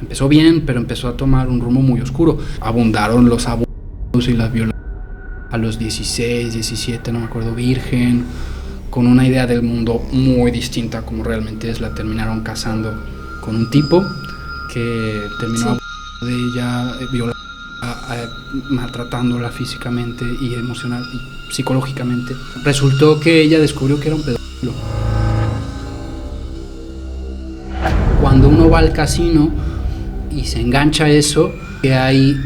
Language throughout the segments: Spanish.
empezó bien, pero empezó a tomar un rumbo muy oscuro. Abundaron los abusos y las violaciones. A los 16, 17, no me acuerdo, virgen, con una idea del mundo muy distinta a como realmente es. La terminaron casando con un tipo que terminó abusando de ella, maltratándola físicamente y emocional y psicológicamente. Resultó que ella descubrió que era un pedófilo. Cuando uno va al casino y se engancha a eso, que hay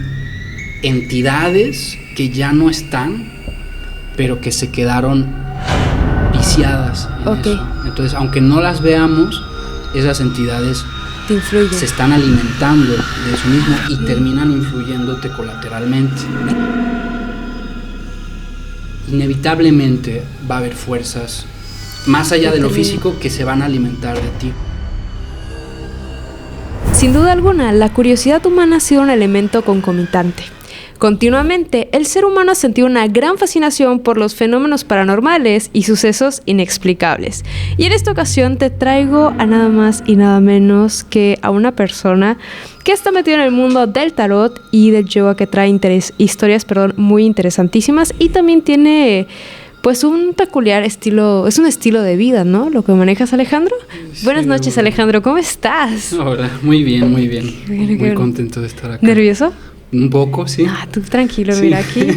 entidades que ya no están, pero que se quedaron viciadas en eso. Entonces, aunque no las veamos, esas entidades te influyen, se están alimentando de eso mismo y terminan influyéndote colateralmente. Inevitablemente va a haber fuerzas más allá de lo físico que se van a alimentar de ti. Sin duda alguna, la curiosidad humana ha sido un elemento concomitante. Continuamente, el ser humano ha sentido una gran fascinación por los fenómenos paranormales y sucesos inexplicables. Y en esta ocasión te traigo a nada más y nada menos que a una persona que está metida en el mundo del tarot y del yoga, que trae historias muy interesantísimas, y también tiene pues un peculiar estilo, es un estilo de vida, ¿no? Lo que manejas, Alejandro. Sí, buenas noches, Alejandro, ¿cómo estás? Hola, muy bien. Muy contento de estar acá. ¿Nervioso? Un poco, sí. Ah, tú tranquilo, sí. Mira, aquí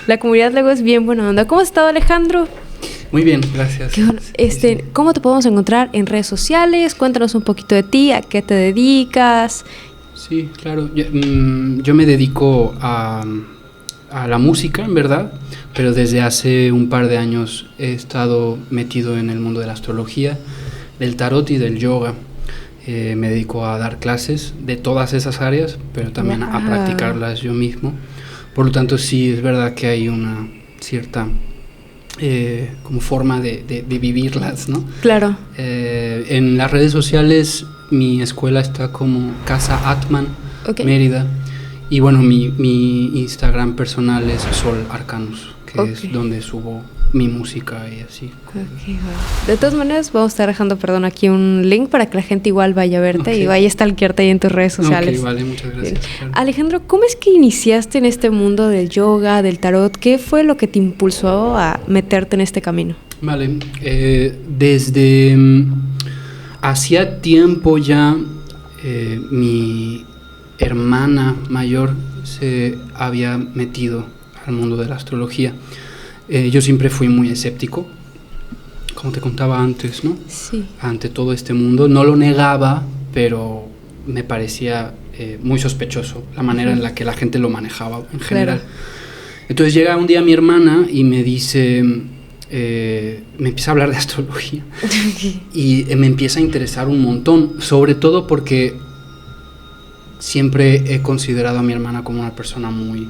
la comunidad luego es bien buena onda. ¿Cómo has estado, Alejandro? Muy bien, gracias. ¿Cómo te podemos encontrar en redes sociales? Cuéntanos un poquito de ti, a qué te dedicas. Sí, claro. Yo me dedico a la música, en verdad, pero desde hace un par de años he estado metido en el mundo de la astrología, del tarot y del yoga. Me dedico a dar clases de todas esas áreas, pero también a practicarlas yo mismo. Por lo tanto, sí, es verdad que hay una cierta como forma de vivirlas, ¿no? Claro. En las redes sociales, mi escuela está como Casa Atman, Mérida. Y bueno, mi Instagram personal es Sol Arcanus, que es donde subo mi música y así. De todas maneras, vamos a estar dejando, aquí un link para que la gente igual vaya a verte y vaya a stalkearte ahí en tus redes sociales. Vale, muchas gracias. Claro. Alejandro, ¿cómo es que iniciaste en este mundo del yoga, del tarot? ¿Qué fue lo que te impulsó a meterte en este camino? Vale, desde hacía tiempo ya mi hermana mayor se había metido al mundo de la astrología. Yo siempre fui muy escéptico, como te contaba antes, ¿no? Sí. Ante todo este mundo. No lo negaba, pero me parecía muy sospechoso la manera en la que la gente lo manejaba en general. Claro. Entonces llega un día mi hermana y me dice, me empieza a hablar de astrología y me empieza a interesar un montón, sobre todo porque siempre he considerado a mi hermana como una persona muy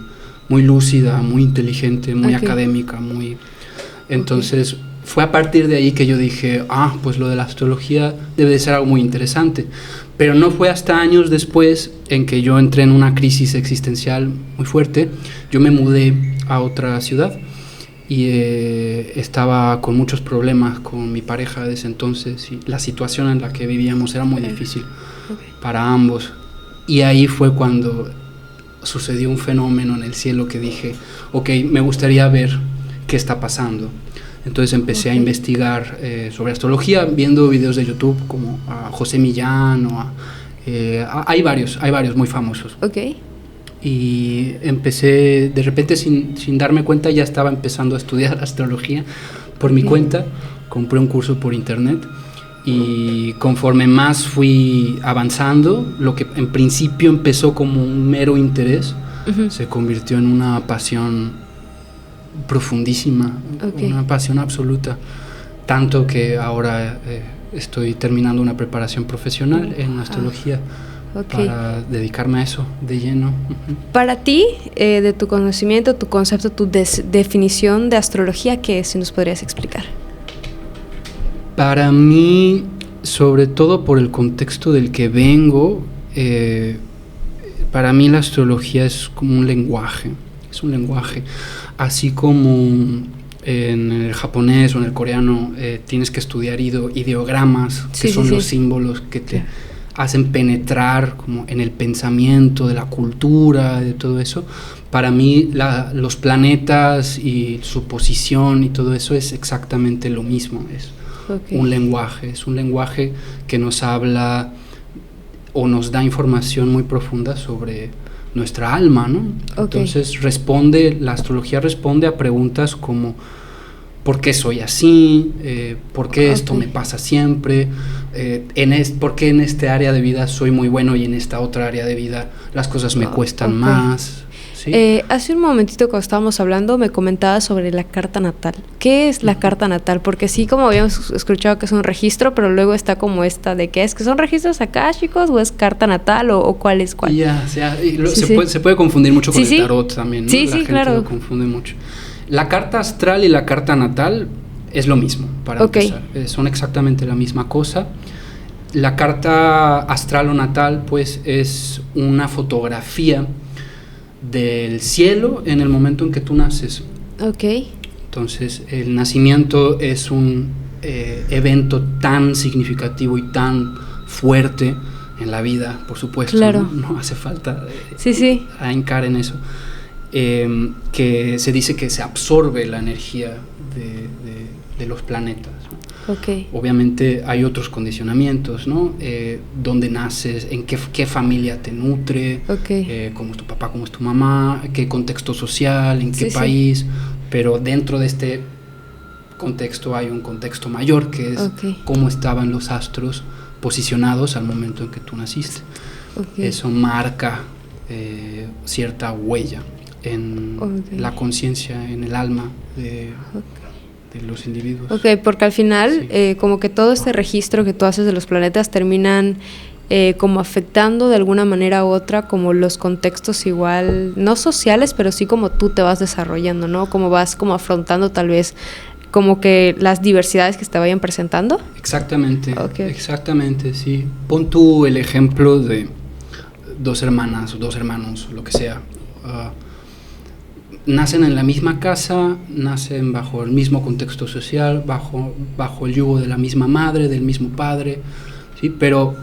lúcida, muy inteligente, muy académica, Entonces, fue a partir de ahí que yo dije, pues lo de la astrología debe de ser algo muy interesante. Pero no fue hasta años después en que yo entré en una crisis existencial muy fuerte. Yo me mudé a otra ciudad y estaba con muchos problemas con mi pareja de ese entonces, y la situación en la que vivíamos era muy difícil para ambos. Y ahí fue cuando sucedió un fenómeno en el cielo que dije, me gustaría ver qué está pasando. Entonces empecé a investigar sobre astrología, viendo videos de YouTube como a José Millán hay varios muy famosos. Y empecé, de repente sin darme cuenta, ya estaba empezando a estudiar astrología por mi cuenta. Compré un curso por internet. Y conforme más fui avanzando, lo que en principio empezó como un mero interés, se convirtió en una pasión profundísima, una pasión absoluta. Tanto que ahora estoy terminando una preparación profesional en astrología para dedicarme a eso de lleno. Para ti, de tu conocimiento, tu concepto, tu definición de astrología, ¿qué es? Si nos podrías explicar. Para mí, sobre todo por el contexto del que vengo, para mí la astrología es como un lenguaje, así como en el japonés o en el coreano tienes que estudiar ideogramas, que son los símbolos que te hacen penetrar como en el pensamiento de la cultura, de todo eso. Para mí los planetas y su posición y todo eso es exactamente lo mismo. Es un lenguaje que nos habla o nos da información muy profunda sobre nuestra alma, ¿no? Entonces la astrología responde a preguntas como ¿por qué soy así? ¿Por qué esto me pasa siempre? ¿Por qué en este área de vida soy muy bueno y en esta otra área de vida las cosas me cuestan más? ¿Sí? Hace un momentito cuando estábamos hablando me comentabas sobre la carta natal. ¿Qué es la carta natal? Porque sí, como habíamos escuchado que es un registro, pero luego está como esta de ¿qué es? ¿Que son registros akáshicos o es carta natal o cuál es cuál? Se puede confundir mucho con el tarot también, ¿no? La gente lo confunde mucho. La carta astral y la carta natal es lo mismo, para empezar. Son exactamente la misma cosa. La carta astral o natal, pues, es una fotografía del cielo en el momento en que tú naces. Entonces, el nacimiento es un evento tan significativo y tan fuerte en la vida, por supuesto. Claro. No hace falta ahincar en eso. Que se dice que se absorbe la energía de los planetas, ¿no? Obviamente hay otros condicionamientos, ¿no? Dónde naces, en qué familia te nutre, cómo es tu papá, cómo es tu mamá, qué contexto social, en qué país, pero dentro de este contexto hay un contexto mayor que es cómo estaban los astros posicionados al momento en que tú naciste. Eso marca cierta huella en la conciencia, en el alma de los individuos. Porque al final como que todo este registro que tú haces de los planetas terminan como afectando de alguna manera u otra como los contextos igual, no sociales, pero sí como tú te vas desarrollando, ¿no? Como vas como afrontando tal vez como que las diversidades que se te vayan presentando. Exactamente, sí. Pon tú el ejemplo de dos hermanas o dos hermanos, lo que sea. Nacen en la misma casa, nacen bajo el mismo contexto social, bajo el yugo de la misma madre, del mismo padre, ¿sí? Pero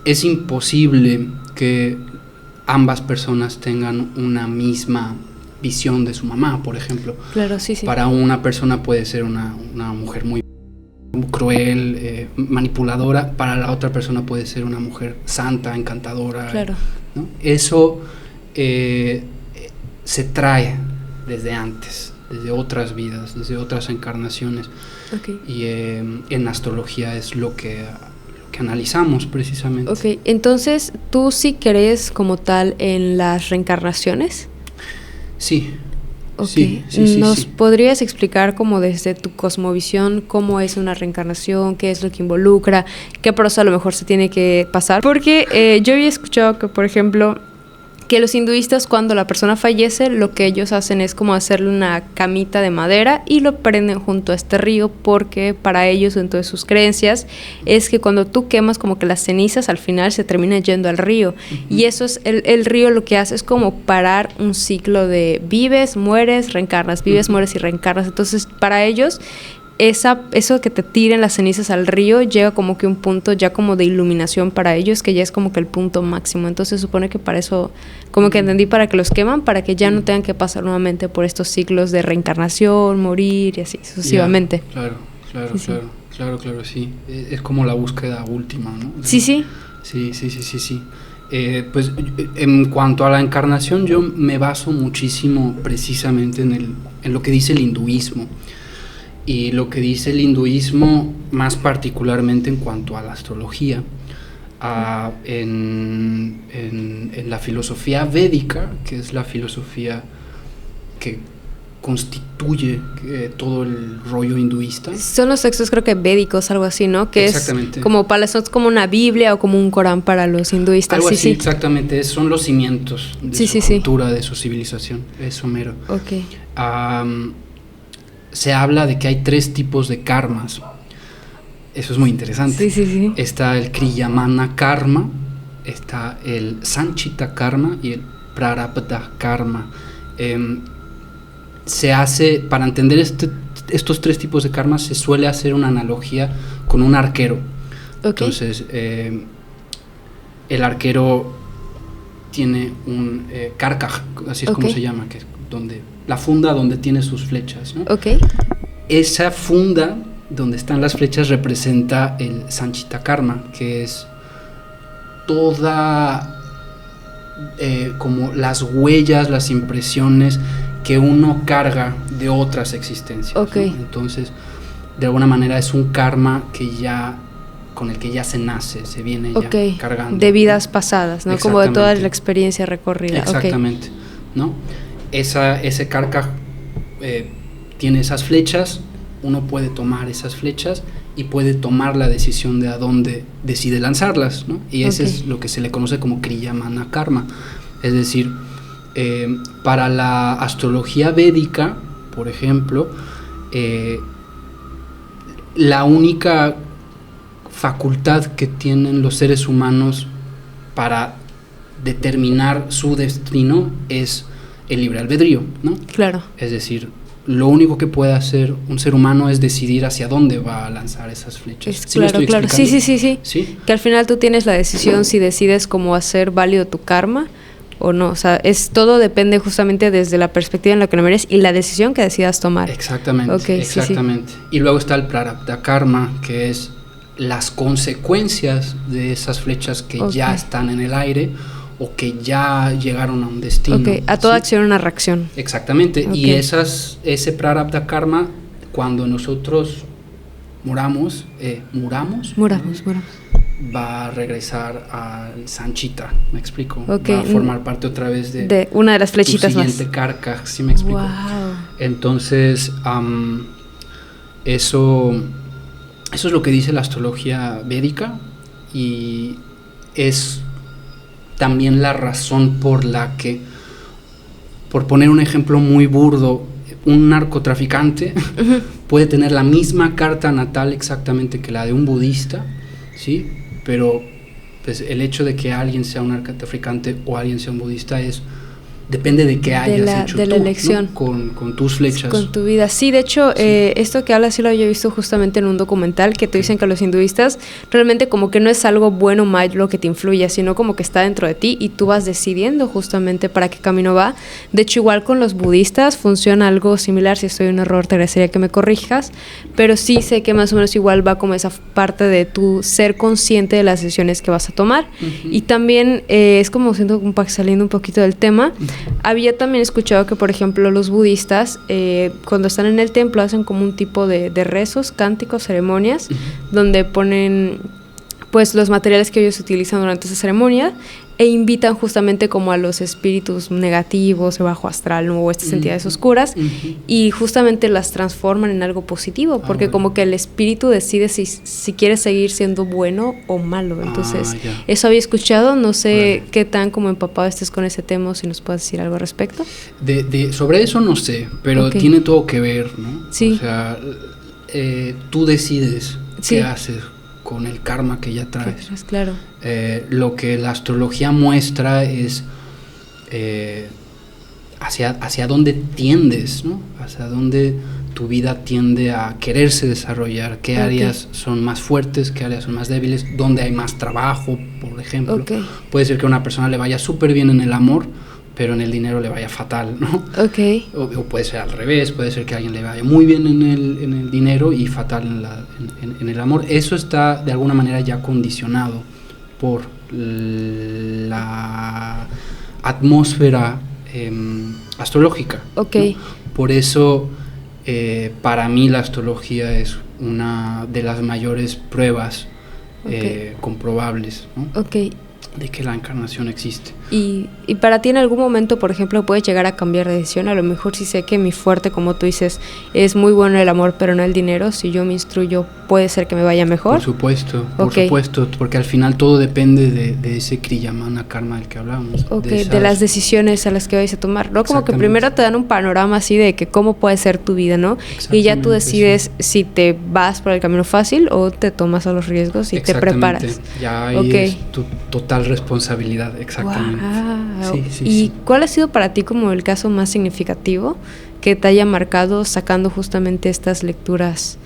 es imposible que ambas personas tengan una misma visión de su mamá, por ejemplo. Claro, Para una persona puede ser una mujer muy cruel, manipuladora, para la otra persona puede ser una mujer santa, encantadora, ¿no? Eso se trae desde antes, desde otras vidas, desde otras encarnaciones. Y en astrología es lo que analizamos precisamente. Entonces, ¿tú sí crees como tal en las reencarnaciones? Sí. ¿Nos podrías explicar como desde tu cosmovisión cómo es una reencarnación, qué es lo que involucra, qué proceso a lo mejor se tiene que pasar? Porque yo había escuchado que, por ejemplo, que los hinduistas cuando la persona fallece lo que ellos hacen es como hacerle una camita de madera y lo prenden junto a este río porque para ellos, dentro de sus creencias, es que cuando tú quemas como que las cenizas al final se terminan yendo al río. Y eso es el río lo que hace es como parar un ciclo de vives, mueres, reencarnas, vives, mueres y reencarnas. Entonces para ellos eso que te tiren las cenizas al río llega como que un punto ya como de iluminación para ellos, que ya es como que el punto máximo. Entonces se supone que para eso, como que entendí, para que los queman, para que ya no tengan que pasar nuevamente por estos ciclos de reencarnación, morir y así sucesivamente. Claro, sí. Es como la búsqueda última, ¿no? Sí. Pues en cuanto a la encarnación, yo me baso muchísimo precisamente en lo que dice el hinduismo. Y lo que dice el hinduismo, más particularmente en cuanto a la astrología, en la filosofía védica, que es la filosofía que constituye todo el rollo hinduista. Son los textos, creo que védicos, algo así, ¿no? Que exactamente. Es como para son como una Biblia o como un Corán para los hinduistas. Algo así, exactamente. Son los cimientos de su cultura, de su civilización. Eso mero. Se habla de que hay 3 tipos de karmas. Eso es muy interesante. Sí. Está el Kriyamana karma, está el Sanchita karma y el Prarabdha karma. Se hace, para entender estos 3 tipos de karma se suele hacer una analogía con un arquero. Entonces, el arquero tiene un karkaj, así es como se llama, que es donde, la funda donde tiene sus flechas, ¿no? Esa funda donde están las flechas representa el Sanchita Karma, que es toda como las huellas, las impresiones que uno carga de otras existencias, ¿no? Entonces, de alguna manera es un karma que ya, con el que ya se nace, se viene ya cargando. De vidas pasadas, ¿no? Como de toda la experiencia recorrida. Exactamente, ¿no? Ese karkaj tiene esas flechas, uno puede tomar esas flechas y puede tomar la decisión de a dónde decide lanzarlas, ¿no? Y ese es lo que se le conoce como Kriyamana Karma. Es decir, para la astrología védica, por ejemplo, la única facultad que tienen los seres humanos para determinar su destino es el libre albedrío, ¿no? Claro. Es decir, lo único que puede hacer un ser humano es decidir hacia dónde va a lanzar esas flechas. ¿Sí claro. Sí. Que al final tú tienes la decisión si decides cómo hacer válido tu karma o no. O sea, todo depende justamente desde la perspectiva en la que lo mereces y la decisión que decidas tomar. Exactamente. Y luego está el prarabdha karma, que es las consecuencias de esas flechas que ya están en el aire o que ya llegaron a un destino. A toda acción una reacción. Exactamente. Y ese prarabdha karma, cuando nosotros muramos, va a regresar al Sanchita, ¿me explico? Va a formar parte otra vez de una de las flechitas tu siguiente karkaj, ¿sí me explico? Entonces, eso es lo que dice la astrología védica y es también la razón por la que, por poner un ejemplo muy burdo, un narcotraficante puede tener la misma carta natal exactamente que la de un budista, ¿sí? Pero pues, el hecho de que alguien sea un narcotraficante o alguien sea un budista depende de qué hayas hecho de la tú, elección, ¿no? Con tus flechas. Con tu vida. Sí, de hecho, esto que hablas sí lo había visto justamente en un documental que te dicen que los hinduistas realmente como que no es algo bueno o malo que te influya, sino como que está dentro de ti y tú vas decidiendo justamente para qué camino va. De hecho, igual con los budistas funciona algo similar. Si estoy en un error, te agradecería que me corrijas, pero sí sé que más o menos igual va como esa parte de tu ser consciente de las decisiones que vas a tomar. Y también es como siento saliendo un poquito del tema. Había también escuchado que, por ejemplo, los budistas, cuando están en el templo, hacen como un tipo de rezos, cánticos, ceremonias, donde ponen pues los materiales que ellos utilizan durante esa ceremonia e invitan justamente como a los espíritus negativos, o bajo astral, ¿no? O estas entidades oscuras, y justamente las transforman en algo positivo, porque como que el espíritu decide si quiere seguir siendo bueno o malo. Entonces, eso había escuchado, no sé qué tan como empapado estés con ese tema, si nos puedes decir algo al respecto. Sobre eso no sé, pero tiene todo que ver, ¿no? Sí. O sea, tú decides qué haces con el karma que ya traes. Claro. Lo que la astrología muestra es hacia dónde tiendes, ¿no? Hacia dónde tu vida tiende a quererse desarrollar, qué áreas son más fuertes, qué áreas son más débiles, dónde hay más trabajo, por ejemplo. Puede ser que a una persona le vaya súper bien en el amor, pero en el dinero le vaya fatal, ¿no? O puede ser al revés, puede ser que a alguien le vaya muy bien en el dinero y fatal en el amor. Eso está de alguna manera ya condicionado por la atmósfera astrológica, ¿no? Por eso para mí la astrología es una de las mayores pruebas comprobables, ¿no? De que la encarnación existe. Y para ti en algún momento, por ejemplo, puedes llegar a cambiar de decisión. A lo mejor si sé que mi fuerte, como tú dices, es muy bueno el amor, pero no el dinero. Si yo me instruyo, puede ser que me vaya mejor. Por supuesto, porque al final todo depende de ese Kriyamana Karma del que hablábamos. De las decisiones a las que vais a tomar, ¿no? Como que primero te dan un panorama así de que cómo puede ser tu vida, ¿no? Y ya tú decides si te vas por el camino fácil o te tomas a los riesgos y te preparas. Ya ahí es tu total responsabilidad, exactamente. ¿Y cuál ha sido para ti como el caso más significativo que te haya marcado sacando justamente estas lecturas?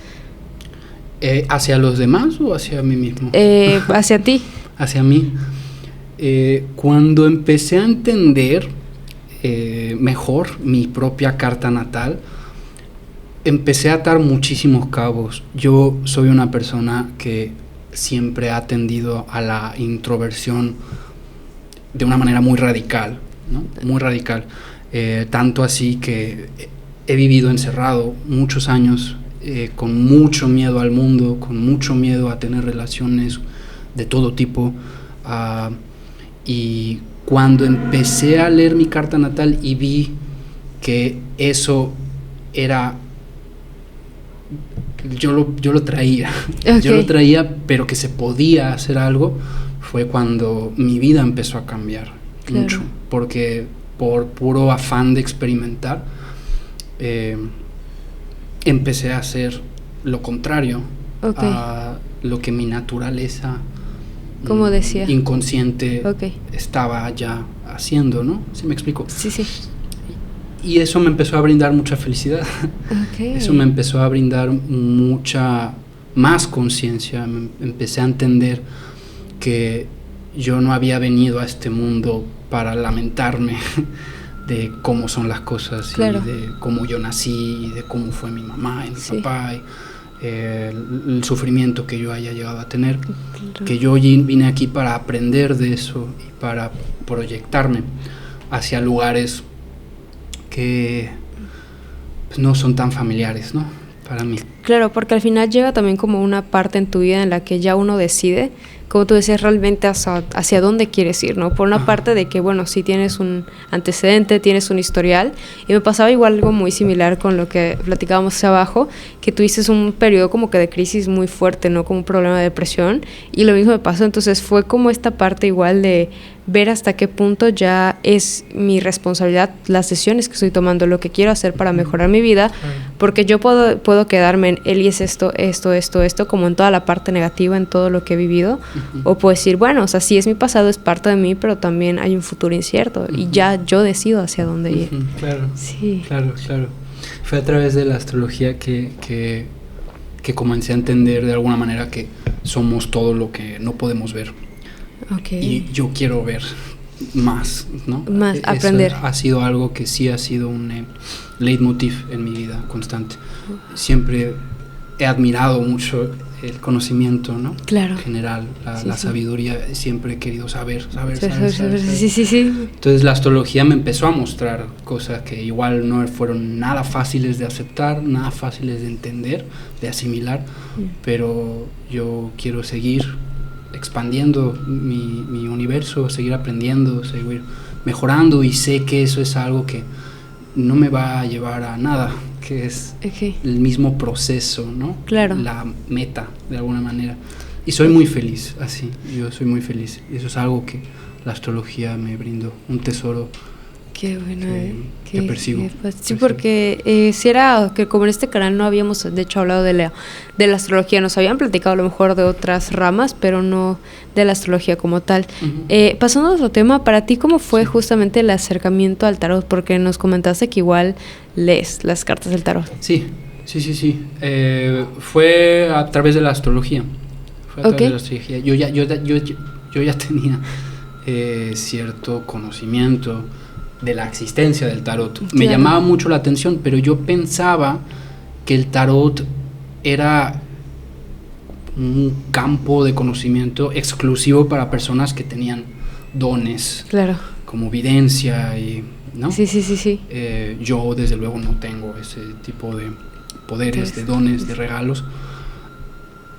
¿Hacia los demás o hacia mí mismo? Hacia ti. Hacia mí. Cuando empecé a entender mejor mi propia carta natal, empecé a atar muchísimos cabos. Yo soy una persona que siempre ha tendido a la introversión de una manera muy radical, ¿no? Muy radical. Tanto así que he vivido encerrado muchos años, con mucho miedo al mundo, con mucho miedo a tener relaciones de todo tipo. Y cuando empecé a leer mi carta natal y vi que eso era... Yo lo traía, okay. Yo lo traía, pero que se podía hacer algo, fue cuando mi vida empezó a cambiar, claro. Mucho, porque por puro afán de experimentar, empecé a hacer lo contrario, okay. A lo que mi naturaleza, como decía, inconsciente, okay. estaba ya haciendo, ¿no? ¿Sí me explico? Sí, sí. Y eso me empezó a brindar mucha felicidad. Okay. Eso me empezó a brindar mucha más conciencia. Empecé a entender que yo no había venido a este mundo para lamentarme de cómo son las cosas, claro. Y de cómo yo nací, y de cómo fue mi mamá y mi sí. papá, y el sufrimiento que yo haya llegado a tener. Claro. Que yo vine aquí para aprender de eso y para proyectarme hacia lugares que pues, no son tan familiares, ¿no? Para mí. Claro, porque al final llega también como una parte en tu vida en la que ya uno decide, como tú decías, realmente hacia dónde quieres ir, ¿no? Por una Ajá. parte de que, bueno, sí tienes un antecedente, tienes un historial, y me pasaba igual algo muy similar con lo que platicábamos hacia abajo, que tuviste un periodo como que de crisis muy fuerte, ¿no? Como un problema de depresión, y lo mismo me pasó, entonces fue como esta parte igual de ver hasta qué punto ya es mi responsabilidad las decisiones que estoy tomando, lo que quiero hacer para mejorar mi vida, porque yo puedo quedarme en él y es esto, como en toda la parte negativa, en todo lo que he vivido, o puedo decir, bueno, o sea, sí es mi pasado, es parte de mí, pero también hay un futuro incierto, y ya yo decido hacia dónde ir. Claro, sí. Claro. Fue a través de la astrología que comencé a entender de alguna manera que somos todo lo que no podemos ver. Okay. Y yo quiero ver más, ¿no? Más, aprender. Eso ha sido algo que sí ha sido un leitmotiv en mi vida constante. Siempre he admirado mucho el conocimiento, ¿no? Claro. General, la sabiduría. Siempre he querido saber. Sí. Entonces la astrología me empezó a mostrar cosas que igual no fueron nada fáciles de aceptar, nada fáciles de entender, de asimilar, pero yo quiero seguir expandiendo mi universo, seguir aprendiendo, seguir mejorando, y sé que eso es algo que no me va a llevar a nada, que es el mismo proceso, ¿no? Claro. La meta, de alguna manera. Y soy muy feliz así, yo soy muy feliz. Y eso es algo que la astrología me brindó, un tesoro. Qué bueno, que persigo. Sí, porque si era que como en este canal no habíamos de hecho hablado de la astrología, nos habían platicado a lo mejor de otras ramas, pero no de la astrología como tal. Pasando a otro tema, para ti, ¿cómo fue justamente el acercamiento al tarot? Porque nos comentaste que igual lees las cartas del tarot. Sí. Fue a través de la astrología. Yo ya tenía cierto conocimiento de la existencia del tarot. Claro. Me llamaba mucho la atención, pero yo pensaba que el tarot era un campo de conocimiento exclusivo para personas que tenían dones, claro, como videncia, y ¿no? Sí. Yo desde luego no tengo ese tipo de poderes, de dones, de regalos,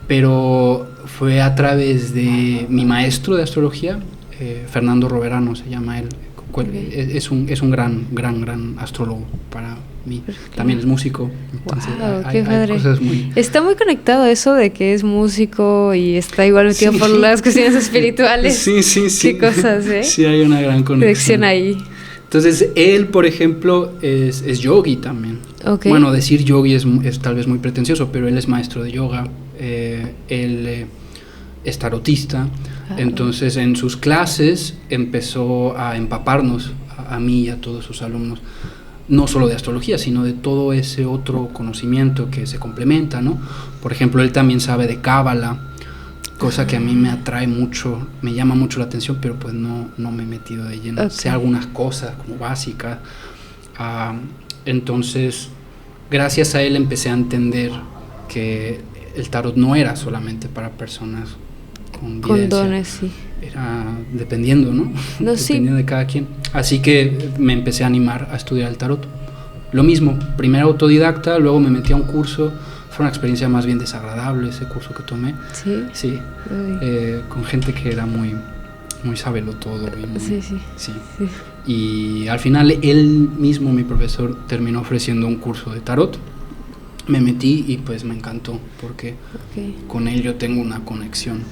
pero fue a través de mi maestro de astrología, Fernando Roverano se llama él. Es un gran astrólogo para mí. También es músico. Entonces qué padre. Hay cosas está muy conectado a eso de que es músico y está igual metido por las cuestiones espirituales. Sí. Qué cosas, ¿eh? Sí, hay una gran conexión ahí. Entonces, él, por ejemplo, es yogi también. Okay. Bueno, decir yogi es tal vez muy pretencioso, pero él es maestro de yoga. Él es tarotista. Entonces, en sus clases empezó a empaparnos, a mí y a todos sus alumnos, no solo de astrología, sino de todo ese otro conocimiento que se complementa, ¿no? Por ejemplo, él también sabe de Cábala, cosa que a mí me atrae mucho, me llama mucho la atención, pero pues no me he metido de lleno. Sé algunas cosas como básicas. Entonces, gracias a él empecé a entender que el tarot no era solamente para personas con dones, sí. Era dependiendo, ¿no? Dependiendo de cada quien. Así que me empecé a animar a estudiar el tarot. Lo mismo, primero autodidacta, luego me metí a un curso. Fue una experiencia más bien desagradable ese curso que tomé. Sí. Con gente que era muy sabelotodo. Sí. Y al final él mismo, mi profesor, terminó ofreciendo un curso de tarot. Me metí y pues me encantó porque con él yo tengo una conexión.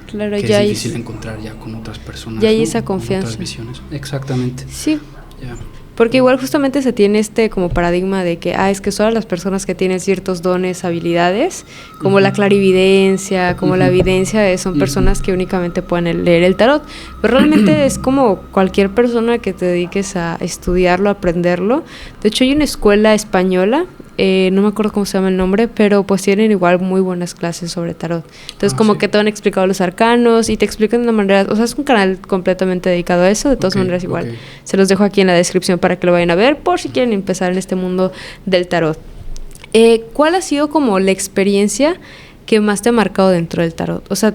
Claro, que ya es difícil encontrar ya con otras personas. Ya hay, ¿no?, esa confianza. Con otras visiones. Exactamente. Sí. Ya. Porque igual justamente se tiene como paradigma de que es que solo las personas que tienen ciertos dones, habilidades, como la clarividencia, como la evidencia, son personas que únicamente pueden leer el tarot. Pero realmente es como cualquier persona que te dediques a estudiarlo, a aprenderlo. De hecho, hay una escuela española, no me acuerdo cómo se llama el nombre, pero pues tienen igual muy buenas clases sobre tarot. Entonces que te han explicado los arcanos y te explican de una manera, o sea, es un canal completamente dedicado a eso. De todas maneras igual se los dejo aquí en la descripción para que lo vayan a ver por si quieren empezar en este mundo del tarot. ¿Cuál ha sido como la experiencia que más te ha marcado dentro del tarot? O sea,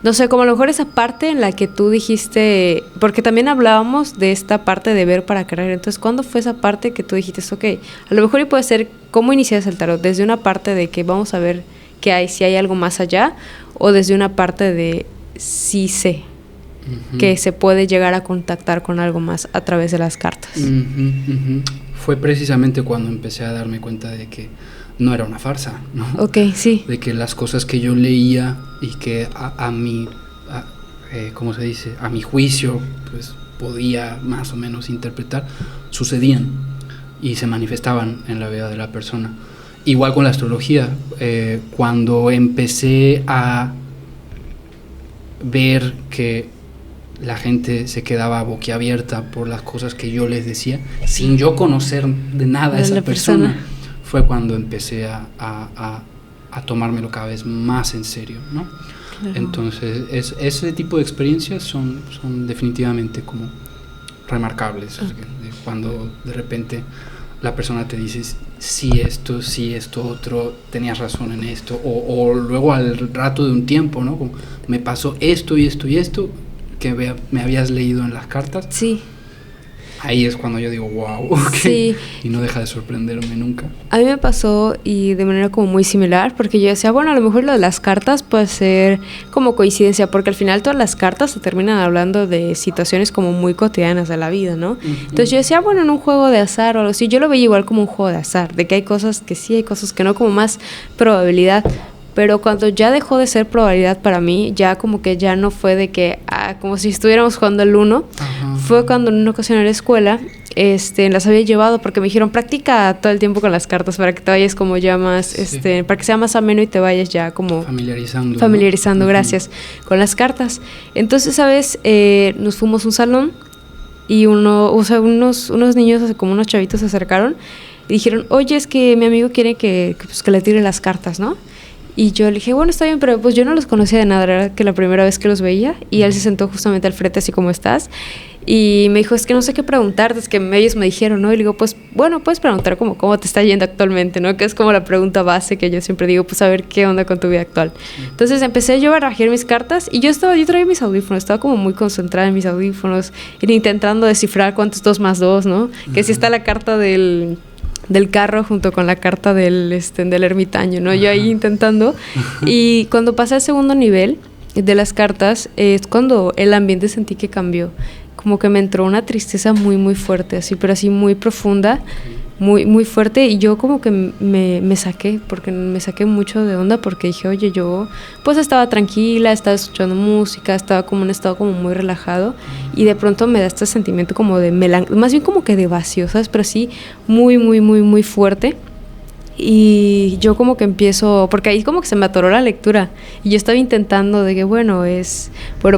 no sé, como a lo mejor esa parte en la que tú dijiste, porque también hablábamos de esta parte de ver para creer. Entonces, ¿cuándo fue esa parte que tú dijiste, a lo mejor puede ser, ¿cómo inicias el tarot? Desde una parte de que vamos a ver qué hay, si hay algo más allá, o desde una parte de sí sé que se puede llegar a contactar con algo más a través de las cartas. Fue precisamente cuando empecé a darme cuenta de que no era una farsa, ¿no? Sí. De que las cosas que yo leía y que a mi ¿cómo se dice? A mi juicio, pues podía más o menos interpretar, sucedían y se manifestaban en la vida de la persona. Igual con la astrología, cuando empecé a ver que la gente se quedaba boquiabierta por las cosas que yo les decía, sin yo conocer de nada a esa persona, fue cuando empecé a tomármelo cada vez más en serio, ¿no? Claro. Entonces, ese tipo de experiencias son definitivamente como remarcables. Cuando de repente la persona te dice, sí esto otro, tenías razón en esto, o luego al rato de un tiempo, ¿no? Como, me pasó esto y esto y esto, que me habías leído en las cartas. Sí. Ahí es cuando yo digo, wow, sí. Y no deja de sorprenderme nunca. A mí me pasó y de manera como muy similar, porque yo decía, bueno, a lo mejor lo de las cartas puede ser como coincidencia, porque al final todas las cartas se terminan hablando de situaciones como muy cotidianas de la vida, ¿no? Entonces yo decía, bueno, en un juego de azar o algo así, yo lo veía igual como un juego de azar, de que hay cosas que sí, hay cosas que no, como más probabilidad. Pero cuando ya dejó de ser probabilidad para mí, ya como que ya no fue de que, como si estuviéramos jugando el uno. Fue cuando en una ocasión en la escuela, las había llevado porque me dijeron, practica todo el tiempo con las cartas para que te vayas como ya más, para que sea más ameno y te vayas ya como familiarizando, ¿no? Gracias, con las cartas. Entonces, ¿sabes? Nos fuimos a un salón y unos niños, como unos chavitos se acercaron y dijeron, oye, es que mi amigo quiere que le tire las cartas, ¿no? Y yo le dije, bueno, está bien, pero pues yo no los conocía de nada, era que la primera vez que los veía, y él se sentó justamente al frente así como estás, y me dijo, es que no sé qué preguntarte, es que ellos me dijeron, ¿no? Y le digo, pues, bueno, puedes preguntar como cómo te está yendo actualmente, ¿no? Que es como la pregunta base que yo siempre digo, pues a ver qué onda con tu vida actual. Entonces empecé yo a barajear mis cartas, y yo traía mis audífonos, estaba como muy concentrada en mis audífonos, intentando descifrar cuánto es 2 más 2, ¿no? Que si está la carta del carro junto con la carta del ermitaño, ¿no? Yo ahí intentando. Y cuando pasé al segundo nivel de las cartas, es cuando el ambiente sentí que cambió. Como que me entró una tristeza muy, muy fuerte, así, pero así muy profunda, muy, muy fuerte. Y yo como que me saqué, porque me saqué mucho de onda, porque dije, oye, yo pues estaba tranquila, estaba escuchando música, estaba como en un estado como muy relajado, y de pronto me da este sentimiento como de más bien como que de vacío, ¿sabes? Pero sí muy, muy, muy, muy fuerte. y yo como que empiezo, porque ahí como que se me atoró la lectura y yo estaba intentando de que bueno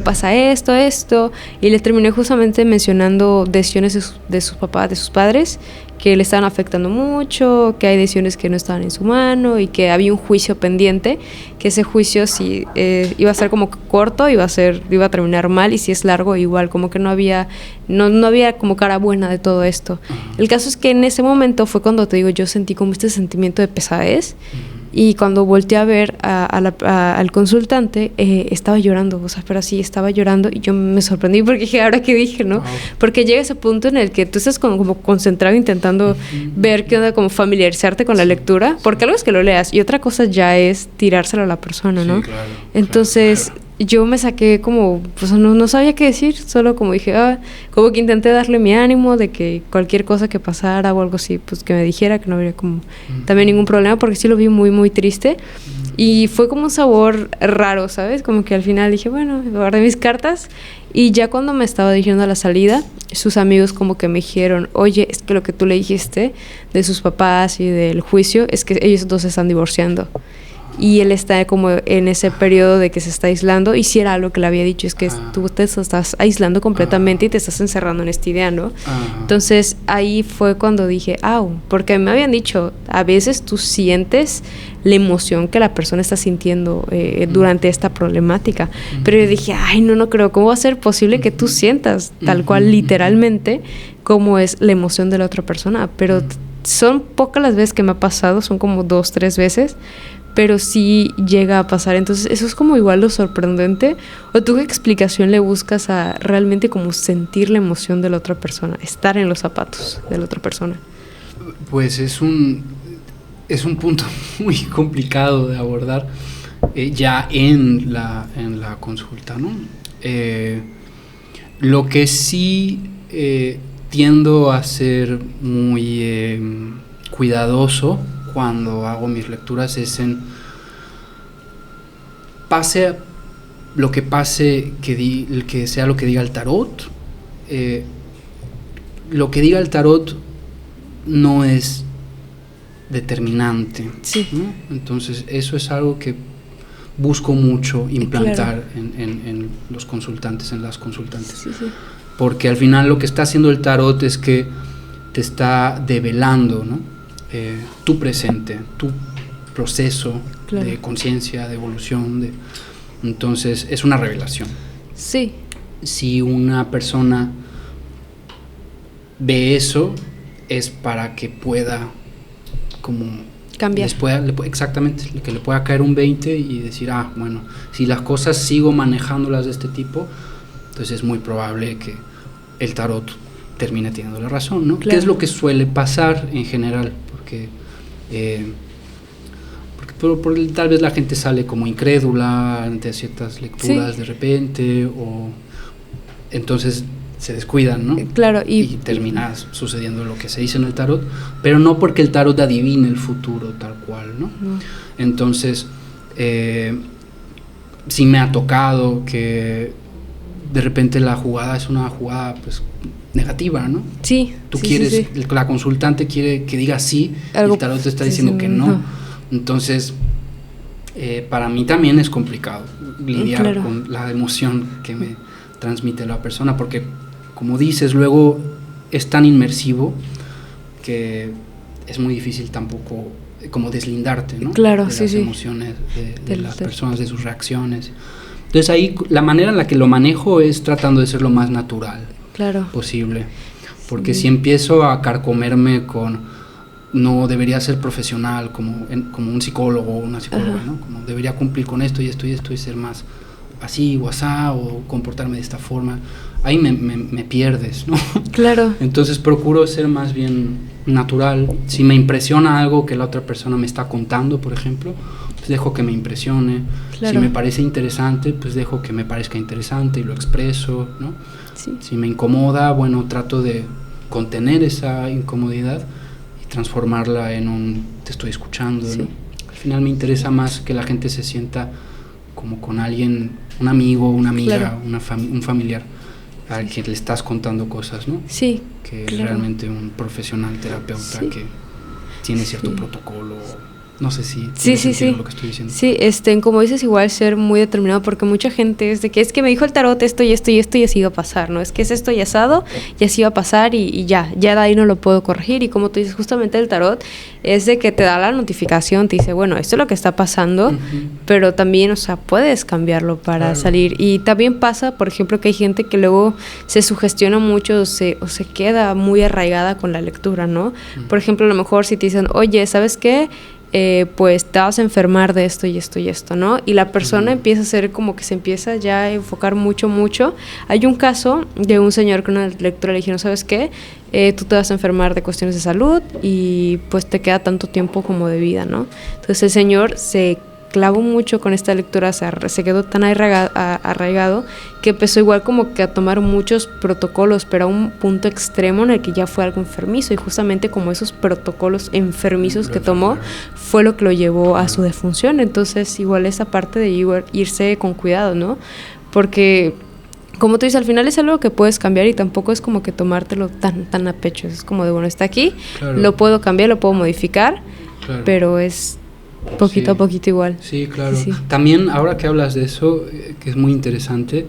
pasa esto, y le terminé justamente mencionando decisiones de sus papás, de sus padres, que le estaban afectando mucho, que hay decisiones que no estaban en su mano y que había un juicio pendiente, que ese juicio si iba a ser como corto, iba a terminar mal, y si es largo igual, como que no había como cara buena de todo esto. El caso es que en ese momento fue cuando te digo, yo sentí como este sentimiento de pesadez. Y cuando volteé a ver al consultante, estaba llorando, o sea, pero sí, estaba llorando, y yo me sorprendí porque dije, ¿ahora qué dije, no? Wow. Porque llega ese punto en el que tú estás como concentrado intentando ver qué onda, como familiarizarte con la lectura, porque algo es que lo leas y otra cosa ya es tirárselo a la persona, ¿no? Sí, claro, entonces, claro. Yo me saqué como, pues no sabía qué decir, solo como dije, como que intenté darle mi ánimo de que cualquier cosa que pasara o algo así, pues que me dijera que no habría como también ningún problema, porque sí lo vi muy, muy triste. Y fue como un sabor raro, ¿sabes? Como que al final dije, bueno, guardé mis cartas, y ya cuando me estaba dirigiendo a la salida, sus amigos como que me dijeron, oye, es que lo que tú le dijiste de sus papás y del juicio es que ellos dos se están divorciando. Y él está como en ese periodo de que se está aislando, y si era algo que le había dicho, es que tú te estás aislando completamente y te estás encerrando en esta idea, ¿no? Entonces ahí fue cuando dije, porque me habían dicho, a veces tú sientes la emoción que la persona está sintiendo durante esta problemática, pero yo dije, no creo, ¿cómo va a ser posible que tú sientas tal cual literalmente cómo es la emoción de la otra persona? Pero son pocas las veces que me ha pasado, son como 2, 3 veces, pero sí llega a pasar. Entonces eso es como igual lo sorprendente. ¿O tú qué explicación le buscas a realmente como sentir la emoción de la otra persona, estar en los zapatos de la otra persona? Pues es un punto muy complicado de abordar ya en la consulta, ¿no? Lo que sí tiendo a ser muy cuidadoso cuando hago mis lecturas es pase lo que pase, que sea lo que diga el tarot, lo que diga el tarot no es determinante, sí, ¿no? Entonces eso es algo que busco mucho implantar, claro, en los consultantes, en las consultantes, sí. Porque al final lo que está haciendo el tarot es que te está develando, ¿no? Tu presente, tu proceso, claro, de conciencia, de evolución, entonces es una revelación. Sí. Si una persona ve eso, es para que pueda como cambiar. Exactamente, que le pueda caer un 20 y decir, bueno, si las cosas sigo manejándolas de este tipo, entonces es muy probable que el tarot termine teniendo la razón, ¿no? Claro. ¿Qué es lo que suele pasar en general? Porque tal vez la gente sale como incrédula ante ciertas lecturas, sí, de repente, o entonces se descuidan, ¿no? Claro, y termina sucediendo lo que se dice en el tarot, pero no porque el tarot adivine el futuro tal cual, ¿no? Entonces, sí me ha tocado que de repente la jugada es una jugada, pues, negativa, ¿no? Sí. Tú quieres, la consultante quiere que diga sí, algo, el tarot te está diciendo que no. Entonces, para mí también es complicado lidiar, claro, con la emoción que me transmite la persona, porque, como dices, luego es tan inmersivo que es muy difícil tampoco como deslindarte, ¿no? Claro, de las emociones de las personas, de sus reacciones. Entonces ahí la manera en la que lo manejo es tratando de ser lo más natural, claro, posible, porque si empiezo a carcomerme con no debería ser profesional como un psicólogo o una psicóloga, ¿no? Como debería cumplir con esto y esto y esto y ser más así o asá o comportarme de esta forma, ahí me pierdes, ¿no? Claro. Entonces procuro ser más bien natural. Si me impresiona algo que la otra persona me está contando, por ejemplo, pues dejo que me impresione. Claro. Si me parece interesante, pues dejo que me parezca interesante y lo expreso, ¿no? Sí. Si me incomoda, bueno, trato de contener esa incomodidad y transformarla en un te estoy escuchando, sí, ¿no? Al final me interesa más que la gente se sienta como con alguien, un amigo, una amiga, claro, un familiar al que le estás contando cosas, ¿no? Sí, que claro, realmente un profesional terapeuta, sí, que tiene cierto protocolo. No sé si sí. lo que estoy diciendo. Sí, como dices, igual ser muy determinado, porque mucha gente es de que es que me dijo el tarot esto y esto y esto y así iba a pasar, ¿no? Es que es esto y asado y así iba a pasar y ya de ahí no lo puedo corregir. Y como tú dices, justamente el tarot es de que te da la notificación, te dice, bueno, esto es lo que está pasando, pero también, o sea, puedes cambiarlo para salir. Y también pasa, por ejemplo, que hay gente que luego se sugestiona mucho o se queda muy arraigada con la lectura, ¿no? Por ejemplo, a lo mejor si te dicen, oye, ¿sabes qué? Pues te vas a enfermar de esto y esto y esto, ¿no? Y la persona empieza a ser como que se empieza ya a enfocar mucho. Hay un caso de un señor que una lectora le dijeron, ¿sabes qué? Tú te vas a enfermar de cuestiones de salud y pues te queda tanto tiempo como de vida, ¿no? Entonces el señor se clavó mucho con esta lectura, se quedó tan arraigado que empezó igual como que a tomar muchos protocolos, pero a un punto extremo en el que ya fue algo enfermizo, y justamente como esos protocolos enfermizos que tomó fue lo que lo llevó a su defunción. Entonces igual esa parte de irse con cuidado, ¿no? Porque como tú dices, al final es algo que puedes cambiar y tampoco es como que tomártelo tan a pecho. Es como de, bueno, está aquí, lo puedo cambiar, lo puedo modificar, pero es poquito a poquito igual. Sí, claro. Sí. También, ahora que hablas de eso, que es muy interesante,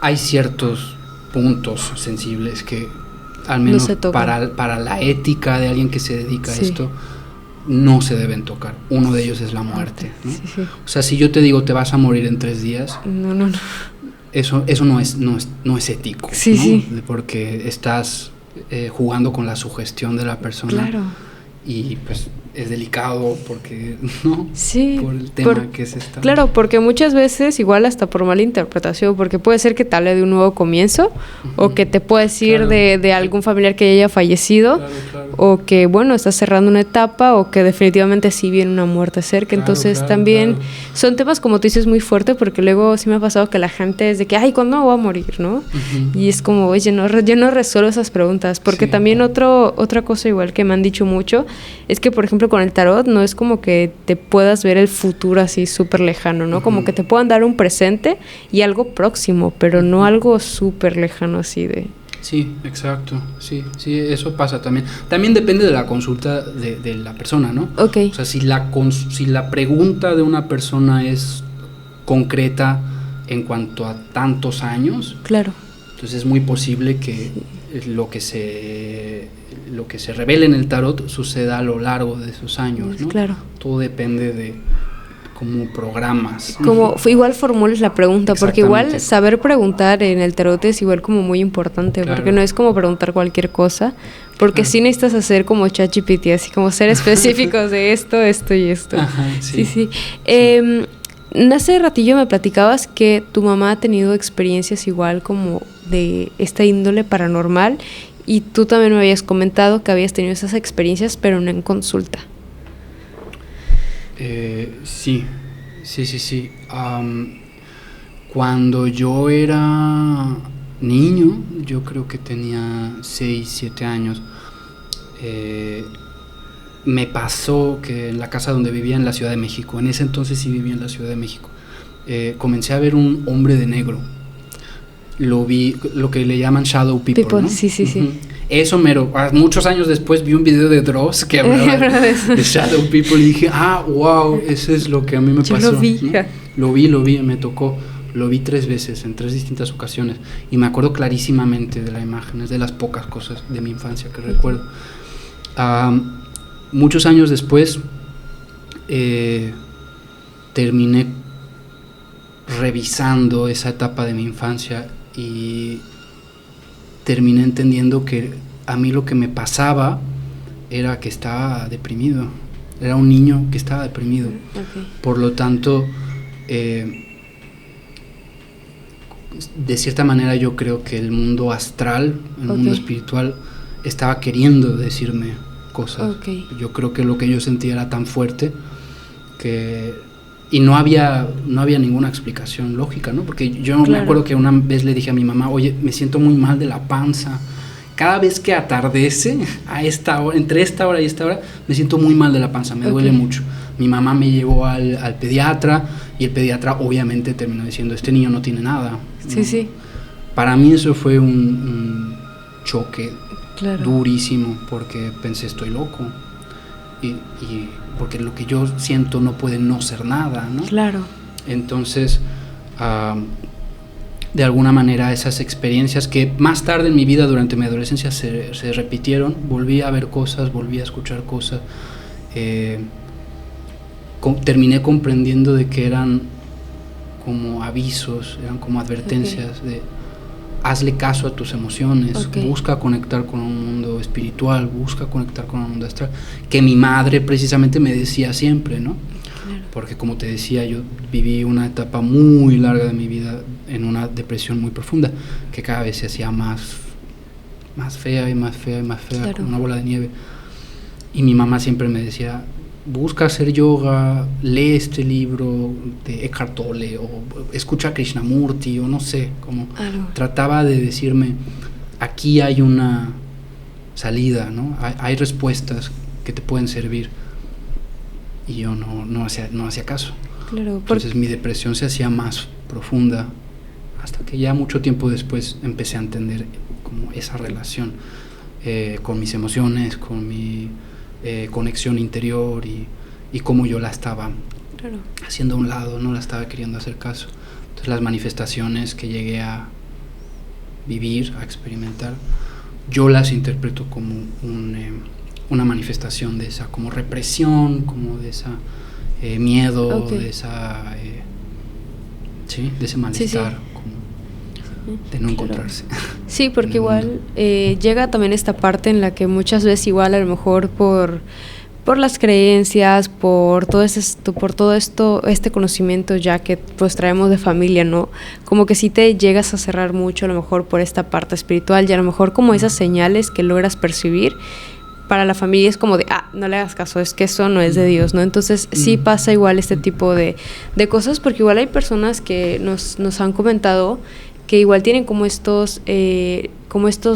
hay ciertos puntos sensibles que, al menos para la ética de alguien que se dedica a esto, no se deben tocar. Uno de ellos es la muerte, ¿no? Sí. O sea, si yo te digo, te vas a morir en 3 días... No. Eso no es ético, sí, ¿no? Sí. Porque estás jugando con la sugestión de la persona. Claro. Y pues es delicado porque, ¿no? Sí. Por el tema que se está... Claro, porque muchas veces, igual hasta por mala interpretación, porque puede ser que te hable de un nuevo comienzo, o que te puede decir de algún familiar que haya fallecido, o que, bueno, estás cerrando una etapa, o que definitivamente sí viene una muerte cerca. Entonces también son temas, como tú dices, muy fuertes, porque luego sí me ha pasado que la gente es de que, ay, ¿cuándo me voy a morir, no? Y es como, oye, yo no resuelvo esas preguntas, porque también otra cosa igual que me han dicho mucho, es que, por ejemplo, con el tarot no es como que te puedas ver el futuro así súper lejano, ¿no? Como que te puedan dar un presente y algo próximo, pero no algo súper lejano así de... Sí, exacto, sí, eso pasa también. También depende de la consulta de la persona, ¿no? Okay. O sea, si la pregunta de una persona es concreta en cuanto a tantos años, claro, entonces es muy posible que lo que se revele en el tarot suceda a lo largo de esos años, ¿no? Claro. Todo depende de cómo programas. Como igual formules la pregunta, porque igual saber preguntar en el tarot es igual como muy importante, porque no es como preguntar cualquier cosa, porque sí necesitas hacer como ChatGPT, así como ser específicos de esto y esto. Ajá, sí. Hace ratillo me platicabas que tu mamá ha tenido experiencias igual como de esta índole paranormal, y tú también me habías comentado que habías tenido esas experiencias, pero no en consulta. Sí. Cuando yo era niño, yo creo que tenía 6, 7 años, me pasó que en la casa donde vivía en la Ciudad de México, en ese entonces sí vivía en la Ciudad de México, comencé a ver un hombre de negro. Lo vi, lo que le llaman shadow people, ¿no? Sí. Eso mero. Muchos años después vi un video de Dross que hablaba de shadow people y dije, wow, eso es lo que a mí me pasó. Yo lo vi. ¿No? Lo vi, me tocó. Lo vi 3 veces, en 3 distintas ocasiones. Y me acuerdo clarísimamente de la imagen. Es de las pocas cosas de mi infancia que recuerdo. Muchos años después, terminé revisando esa etapa de mi infancia y terminé entendiendo que a mí lo que me pasaba era que estaba deprimido. Era un niño que estaba deprimido. Okay. Por lo tanto, de cierta manera yo creo que el mundo astral, el mundo espiritual, estaba queriendo decirme cosas. Okay. Yo creo que lo que yo sentía era tan fuerte que... Y no había ninguna explicación lógica, ¿no? Porque yo me acuerdo que una vez le dije a mi mamá, oye, me siento muy mal de la panza. Cada vez que atardece, a esta hora, entre esta hora y esta hora, me siento muy mal de la panza, me duele mucho. Mi mamá me llevó al pediatra y el pediatra obviamente terminó diciendo, este niño no tiene nada. Sí. Para mí eso fue un choque Claro. Durísimo, porque pensé, estoy loco. Y porque lo que yo siento no puede no ser nada, ¿no? Claro. Entonces, de alguna manera esas experiencias que más tarde en mi vida, durante mi adolescencia, se repitieron, volví a ver cosas, volví a escuchar cosas, terminé comprendiendo de que eran como avisos, eran como advertencias de hazle caso a tus emociones, busca conectar con un mundo espiritual, busca conectar con un mundo astral, que mi madre precisamente me decía siempre, ¿no? Claro. Porque como te decía, yo viví una etapa muy larga de mi vida en una depresión muy profunda, que cada vez se hacía más fea y más fea y más fea, claro, como una bola de nieve. Y mi mamá siempre me decía, busca hacer yoga, lee este libro de Eckhart Tolle o escucha a Krishnamurti o no sé, como trataba de decirme, aquí hay una salida, ¿no? Hay respuestas que te pueden servir. Y yo no hacía caso. Claro, entonces mi depresión se hacía más profunda hasta que ya mucho tiempo después empecé a entender como esa relación con mis emociones, con mi conexión interior y cómo yo la estaba haciendo a un lado, no la estaba queriendo hacer caso. Entonces las manifestaciones que llegué a vivir, a experimentar, yo las interpreto como una manifestación de esa como represión, como de esa miedo, de esa de ese malestar, como de no encontrarse. Sí, porque igual llega también esta parte en la que muchas veces igual a lo mejor por las creencias, por todo esto, este conocimiento ya que pues traemos de familia, ¿no? Como que sí te llegas a cerrar mucho a lo mejor por esta parte espiritual y a lo mejor como esas señales que logras percibir para la familia es como de, no le hagas caso, es que eso no es de Dios, ¿no? Entonces sí pasa igual este tipo de cosas, porque igual hay personas que nos han comentado que igual tienen como estos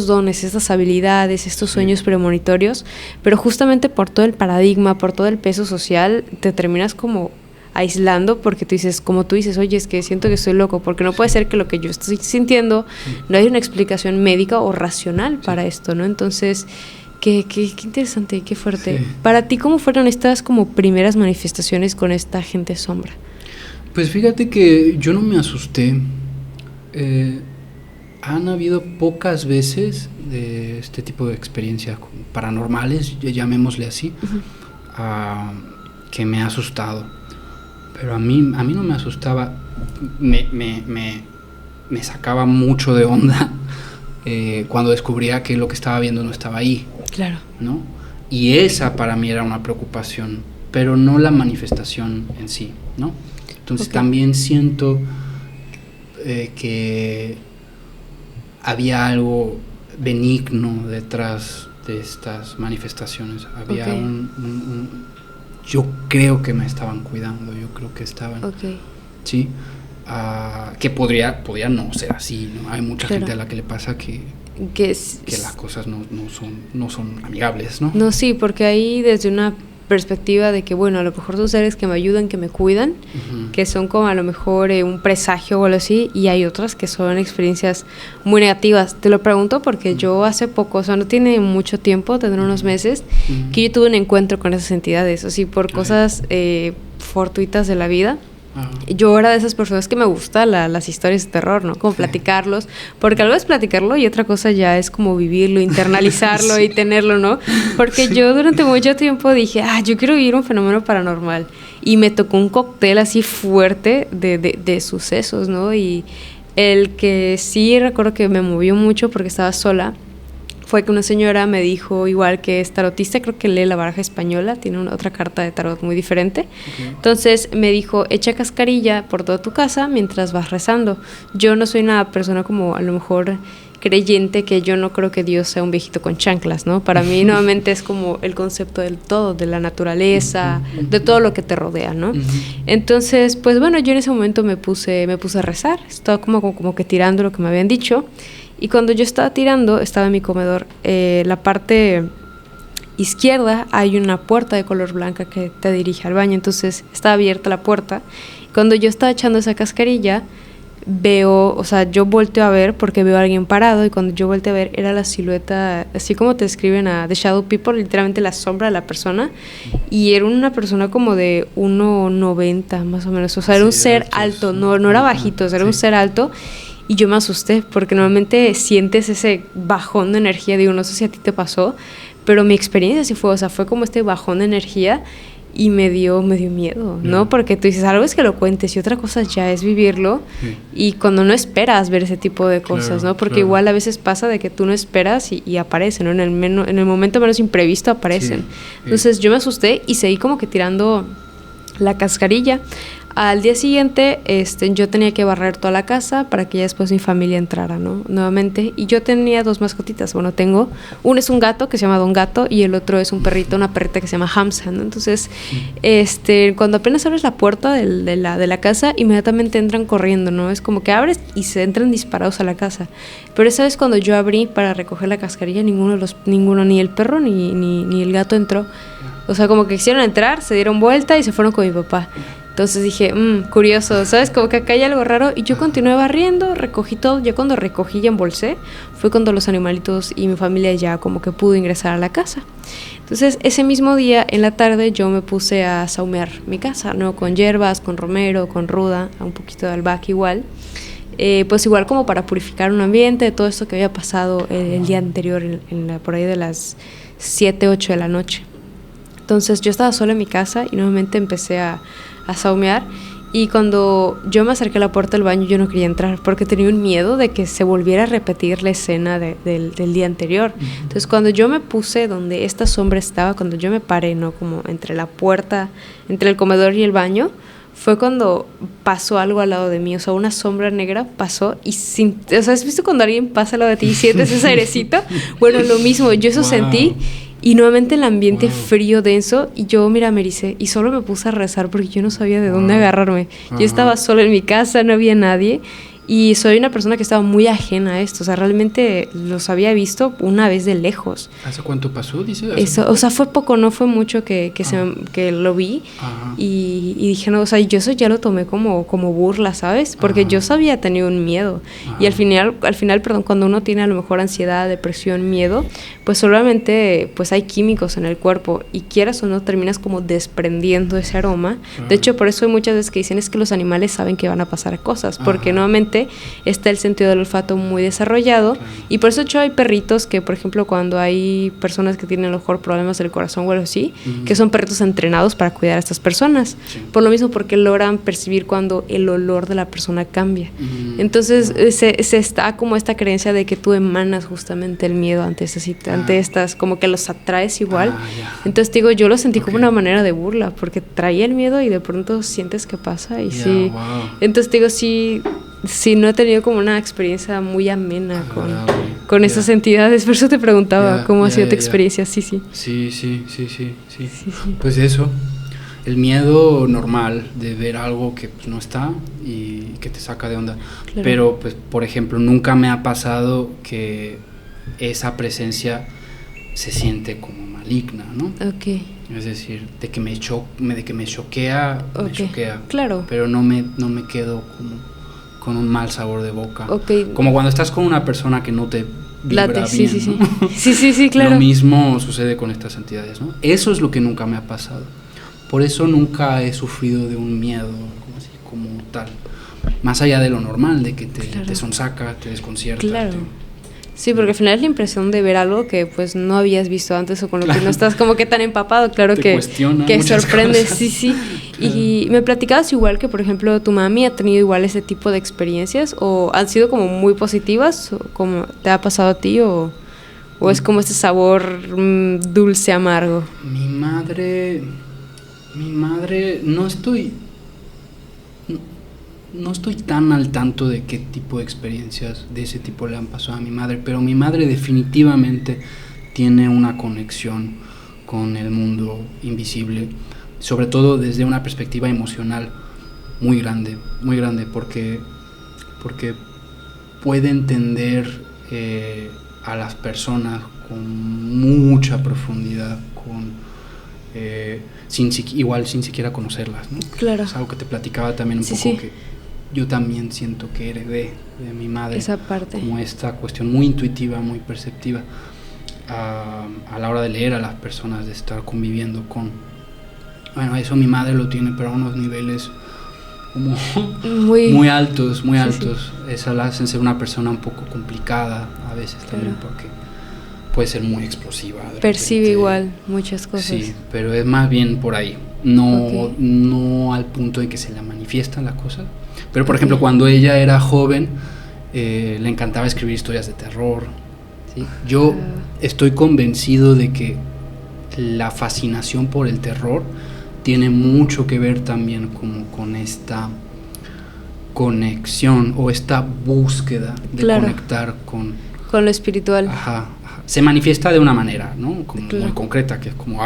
dones, estas habilidades, estos sueños premonitorios, pero justamente por todo el paradigma, por todo el peso social, te terminas como aislando porque tú dices, como tú dices, oye, es que siento que estoy loco, porque no puede ser que lo que yo estoy sintiendo no hay una explicación médica o racional para esto, ¿no? Entonces, qué interesante, qué fuerte. Sí. Para ti, ¿cómo fueron estas como primeras manifestaciones con esta gente sombra? Pues fíjate que yo no me asusté. Han habido pocas veces de este tipo de experiencias paranormales, llamémosle así, que me ha asustado. Pero a mí no me asustaba, me sacaba mucho de onda cuando descubría que lo que estaba viendo no estaba ahí. Claro. ¿No? Y esa para mí era una preocupación, pero no la manifestación en sí, ¿no? Entonces también siento que había algo benigno detrás de estas manifestaciones. Había yo creo que me estaban cuidando, yo creo que estaban, ¿sí? Que podría no ser así, ¿no? Hay mucha gente a la que le pasa que las cosas no son amigables, ¿no? No, sí, porque ahí desde una perspectiva de que, bueno, a lo mejor son seres que me ayudan, que me cuidan, que son como a lo mejor un presagio o algo así, y hay otras que son experiencias muy negativas. Te lo pregunto porque yo hace poco, o sea, no tiene mucho tiempo, tendré unos meses, que yo tuve un encuentro con esas entidades, así por cosas fortuitas de la vida. Yo era de esas personas que me gustan las historias de terror, ¿no? Como platicarlos, porque algo es platicarlo y otra cosa ya es como vivirlo, internalizarlo y tenerlo, ¿no? Porque yo durante mucho tiempo dije, yo quiero vivir un fenómeno paranormal, y me tocó un cóctel así fuerte de sucesos, ¿no? Y el que sí recuerdo que me movió mucho porque estaba sola fue que una señora me dijo, igual que es tarotista, creo que lee la baraja española, tiene otra carta de tarot muy diferente. Entonces me dijo, echa cascarilla por toda tu casa mientras vas rezando. Yo no soy una persona como a lo mejor creyente, que yo no creo que Dios sea un viejito con chanclas, ¿no? Para mí nuevamente es como el concepto del todo, de la naturaleza, de todo lo que te rodea, ¿no? Entonces, pues bueno, yo en ese momento me puse a rezar, estaba como que tirando lo que me habían dicho. Y cuando yo estaba tirando, estaba en mi comedor, la parte izquierda hay una puerta de color blanca que te dirige al baño, entonces estaba abierta la puerta. Cuando yo estaba echando esa cascarilla, veo, o sea, yo volteo a ver porque veo a alguien parado y cuando yo volteo a ver era la silueta, así como te escriben a The Shadow People, literalmente la sombra de la persona, y era una persona como de 1,90 más o menos, o sea, era un ser alto, no era bajito, o sea, era un ser alto. Y yo me asusté porque normalmente sientes ese bajón de energía, digo, no sé si a ti te pasó, pero mi experiencia sí fue, o sea, fue como este bajón de energía y me dio miedo, ¿no? Porque tú dices, algo es que lo cuentes y otra cosa ya es vivirlo, y cuando no esperas ver ese tipo de cosas, ¿no? Porque igual a veces pasa de que tú no esperas y aparecen, ¿no? En el momento menos imprevisto aparecen. Entonces yo me asusté y seguí como que tirando la cascarilla. Al día siguiente, yo tenía que barrer toda la casa para que ya después mi familia entrara, ¿no? Nuevamente. Y yo tenía 2 mascotitas. Bueno, tengo... Uno es un gato que se llama Don Gato y el otro es un perrito, una perrita que se llama Hamza, ¿no? Entonces, cuando apenas abres la puerta de la casa, inmediatamente entran corriendo, ¿no? Es como que abres y se entran disparados a la casa. Pero esa vez cuando yo abrí para recoger la cascarilla, ninguno, ni el perro ni el gato entró. O sea, como que quisieron entrar, se dieron vuelta y se fueron con mi papá. Entonces dije, curioso, ¿sabes? Como que acá hay algo raro. Y yo continué barriendo, recogí todo. Ya cuando recogí y embolsé, fue cuando los animalitos y mi familia ya como que pudo ingresar a la casa. Entonces, ese mismo día, en la tarde, yo me puse a saumear mi casa, ¿no? Con hierbas, con romero, con ruda, un poquito de albahaca igual. Pues igual como para purificar un ambiente de todo esto que había pasado el día anterior, por ahí de las 7, 8 de la noche. Entonces, yo estaba sola en mi casa y nuevamente empecé a saumear, y cuando yo me acerqué a la puerta del baño yo no quería entrar porque tenía un miedo de que se volviera a repetir la escena del día anterior. Entonces cuando yo me puse donde esta sombra estaba, cuando yo me paré, ¿no? Como entre la puerta, entre el comedor y el baño, fue cuando pasó algo al lado de mí, o sea, una sombra negra pasó y o sea, ¿has visto cuando alguien pasa al lado de ti y sientes ese airecito? Bueno, lo mismo, yo eso sentí. Y nuevamente el ambiente frío, denso, y yo, mira, me ericé, y solo me puse a rezar porque yo no sabía de dónde agarrarme. Yo estaba sola en mi casa, no había nadie, y soy una persona que estaba muy ajena a esto, o sea, realmente los había visto una vez de lejos. ¿Hace cuánto pasó, dice? Eso, o sea, fue poco, no fue mucho que lo vi, y dije, no, o sea, yo eso ya lo tomé como burla, ¿sabes? Porque yo sabía tener un miedo, y al final, perdón, cuando uno tiene a lo mejor ansiedad, depresión, miedo, pues solamente pues hay químicos en el cuerpo, y quieras o no, terminas como desprendiendo ese aroma. De hecho, por eso hay muchas veces que dicen es que los animales saben que van a pasar cosas, porque nuevamente está el sentido del olfato muy desarrollado, y por eso de hecho hay perritos que, por ejemplo, cuando hay personas que tienen a lo mejor problemas del corazón o algo así, que son perritos entrenados para cuidar a estas personas, por lo mismo, porque logran percibir cuando el olor de la persona cambia. Entonces se está como esta creencia de que tú emanas justamente el miedo ante estas, como que los atraes igual. Entonces digo, yo lo sentí como una manera de burla, porque traía el miedo y de pronto sientes que pasa y entonces digo, sí, no he tenido como una experiencia muy amena con esas entidades. Por eso te preguntaba cómo ha sido tu experiencia. Sí. Pues eso, el miedo normal de ver algo que pues, no está y que te saca de onda. Pero, pues, por ejemplo, nunca me ha pasado que esa presencia se siente como maligna, ¿no? Es decir, de que me choquea, me choquea. Claro. Pero no me quedo como con un mal sabor de boca. Como cuando estás con una persona que no te vibra bien, ¿no? Sí, claro. Lo mismo sucede con estas entidades, ¿no? Eso es lo que nunca me ha pasado. Por eso nunca he sufrido de un miedo como tal. Más allá de lo normal, de que te sonsaca, te desconcierta. Claro. Sí, porque al final es la impresión de ver algo que pues no habías visto antes o con lo que no estás como que tan empapado, claro, que sorprende, cosas. Sí. Y me platicabas igual que, por ejemplo, tu mami ha tenido igual ese tipo de experiencias, o han sido como muy positivas, o como te ha pasado a ti, o es como este sabor dulce, amargo. Mi madre, no estoy tan al tanto de qué tipo de experiencias de ese tipo le han pasado a mi madre, pero mi madre definitivamente tiene una conexión con el mundo invisible, sobre todo desde una perspectiva emocional muy grande, porque puede entender a las personas con mucha profundidad, sin siquiera conocerlas, ¿no? Claro. Es algo que te platicaba también un poco, que yo también siento que heredé de mi madre esa parte, como esta cuestión muy intuitiva, muy perceptiva a la hora de leer a las personas, de estar conviviendo con... Bueno, eso mi madre lo tiene, pero a unos niveles como muy altos, muy altos. Sí. Esa la hacen ser una persona un poco complicada a veces también, porque puede ser muy explosiva. Percibe igual muchas cosas. Sí, pero es más bien por ahí, no al punto en que se la manifiestan las cosas. Pero por ejemplo, cuando ella era joven, le encantaba escribir historias de terror. ¿Sí? Yo estoy convencido de que la fascinación por el terror tiene mucho que ver también como con esta conexión o esta búsqueda de conectar con lo espiritual. Ajá. Se manifiesta de una manera, ¿no? Como muy concreta, que es como,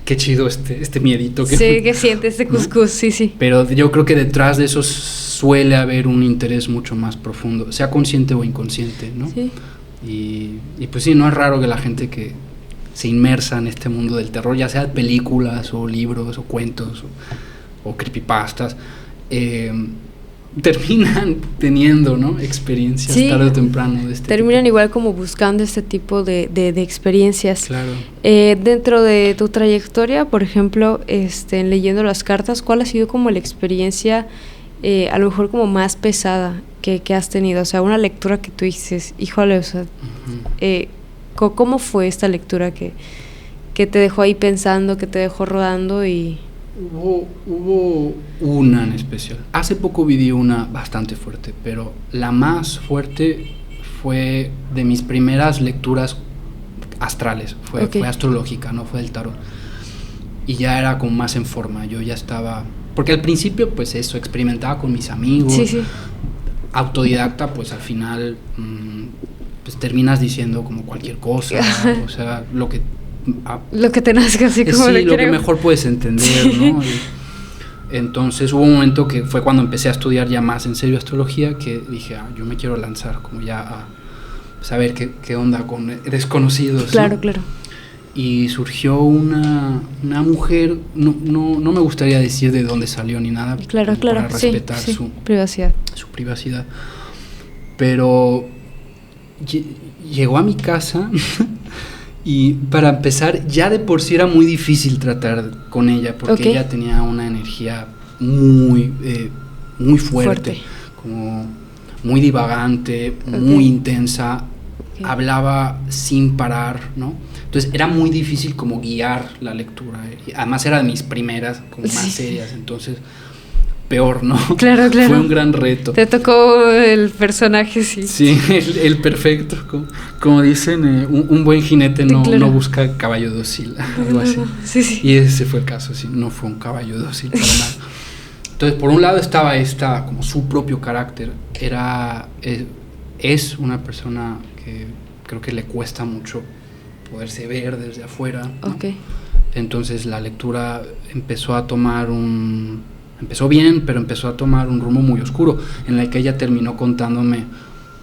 qué chido este miedito. Sí, que siente este cuscús, ¿no? Sí. Pero yo creo que detrás de eso suele haber un interés mucho más profundo, sea consciente o inconsciente, ¿no? Sí. Y pues sí, no es raro que la gente que se inmersa en este mundo del terror, ya sea películas o libros o cuentos o creepypastas, terminan teniendo, ¿no, experiencias tarde o temprano de este terminan tipo. Igual como buscando este tipo de experiencias. Claro. Dentro de tu trayectoria, por ejemplo, leyendo las cartas, ¿cuál ha sido como la experiencia a lo mejor como más pesada que has tenido? O sea, una lectura que tú dices, híjole, o sea, ¿cómo fue esta lectura que te dejó ahí pensando, que te dejó rodando? Y Hubo una en especial. Hace poco viví una bastante fuerte, pero la más fuerte fue de mis primeras lecturas astrales. Fue astrológica, no fue del tarot. Y ya era como más en forma. Yo ya estaba... Porque al principio, pues eso, experimentaba con mis amigos. Sí. Autodidacta, pues al final pues terminas diciendo como cualquier cosa. O sea, lo que te nazca, así como lo que mejor puedes entender, ¿no? Entonces hubo un momento que fue cuando empecé a estudiar ya más en serio astrología, que dije, yo me quiero lanzar como ya a saber qué onda con desconocidos. Claro, ¿no? claro. Y surgió una mujer, no me gustaría decir de dónde salió ni nada, claro, para respetar su privacidad. Pero llegó a mi casa. Y para empezar, ya de por sí era muy difícil tratar con ella, porque ella tenía una energía muy fuerte, como muy divagante, muy intensa, hablaba sin parar, ¿no? Entonces era muy difícil como guiar la lectura, además era de mis primeras, como más serias, entonces peor, ¿no? Claro. Fue un gran reto. Te tocó el personaje, sí. Sí, el perfecto. Como dicen, un buen jinete no busca caballo dócil, algo así. Sí. Y ese fue el caso, sí, no fue un caballo dócil para nada. Entonces, por un lado estaba esta, como su propio carácter. Es una persona que creo que le cuesta mucho poderse ver desde afuera, ¿no? Entonces la lectura empezó bien, pero empezó a tomar un rumbo muy oscuro, en el que ella terminó contándome,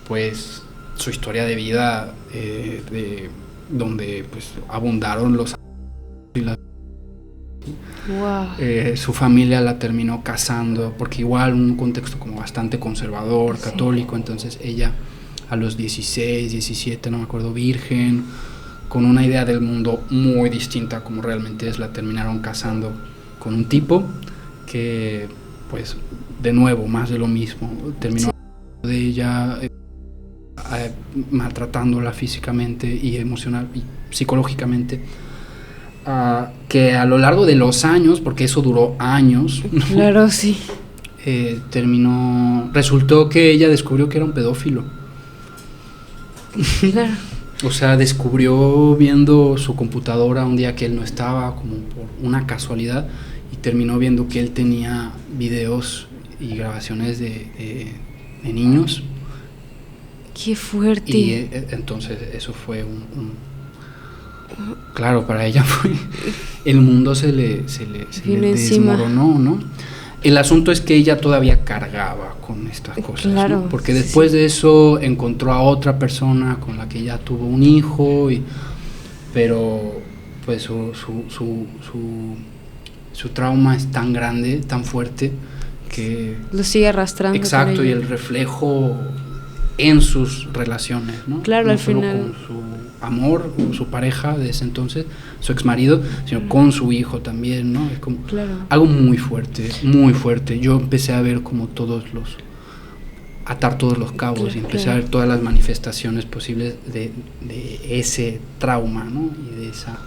pues, su historia de vida, donde, pues, abundaron los... su familia la terminó casando, porque igual un contexto como bastante conservador, católico, entonces ella a los 16, 17, no me acuerdo, virgen, con una idea del mundo muy distinta como realmente es, la terminaron casando con un tipo que, pues, de nuevo, más de lo mismo, terminó de ella, maltratándola físicamente y emocional y psicológicamente, que a lo largo de los años, porque eso duró años, ¿no? Claro, sí. Resultó que ella descubrió que era un pedófilo. Claro. O sea, descubrió viendo su computadora un día que él no estaba, como por una casualidad, y terminó viendo que él tenía videos y grabaciones de niños. ¡Qué fuerte! Y entonces eso fue claro, para ella fue... El mundo se le desmoronó, ¿no? El asunto es que ella todavía cargaba con estas cosas, claro, ¿no? Porque después de eso encontró a otra persona con la que ya tuvo un hijo, pero pues su trauma es tan grande, tan fuerte, que lo sigue arrastrando. Exacto, y el reflejo en sus relaciones, ¿no? Claro, no al solo final. con su amor, con su pareja de ese entonces, su exmarido, sino con su hijo también, ¿no? Es como algo muy fuerte, muy fuerte. Yo empecé a ver como atar todos los cabos y empecé a ver todas las manifestaciones posibles de ese trauma, ¿no? Y de esa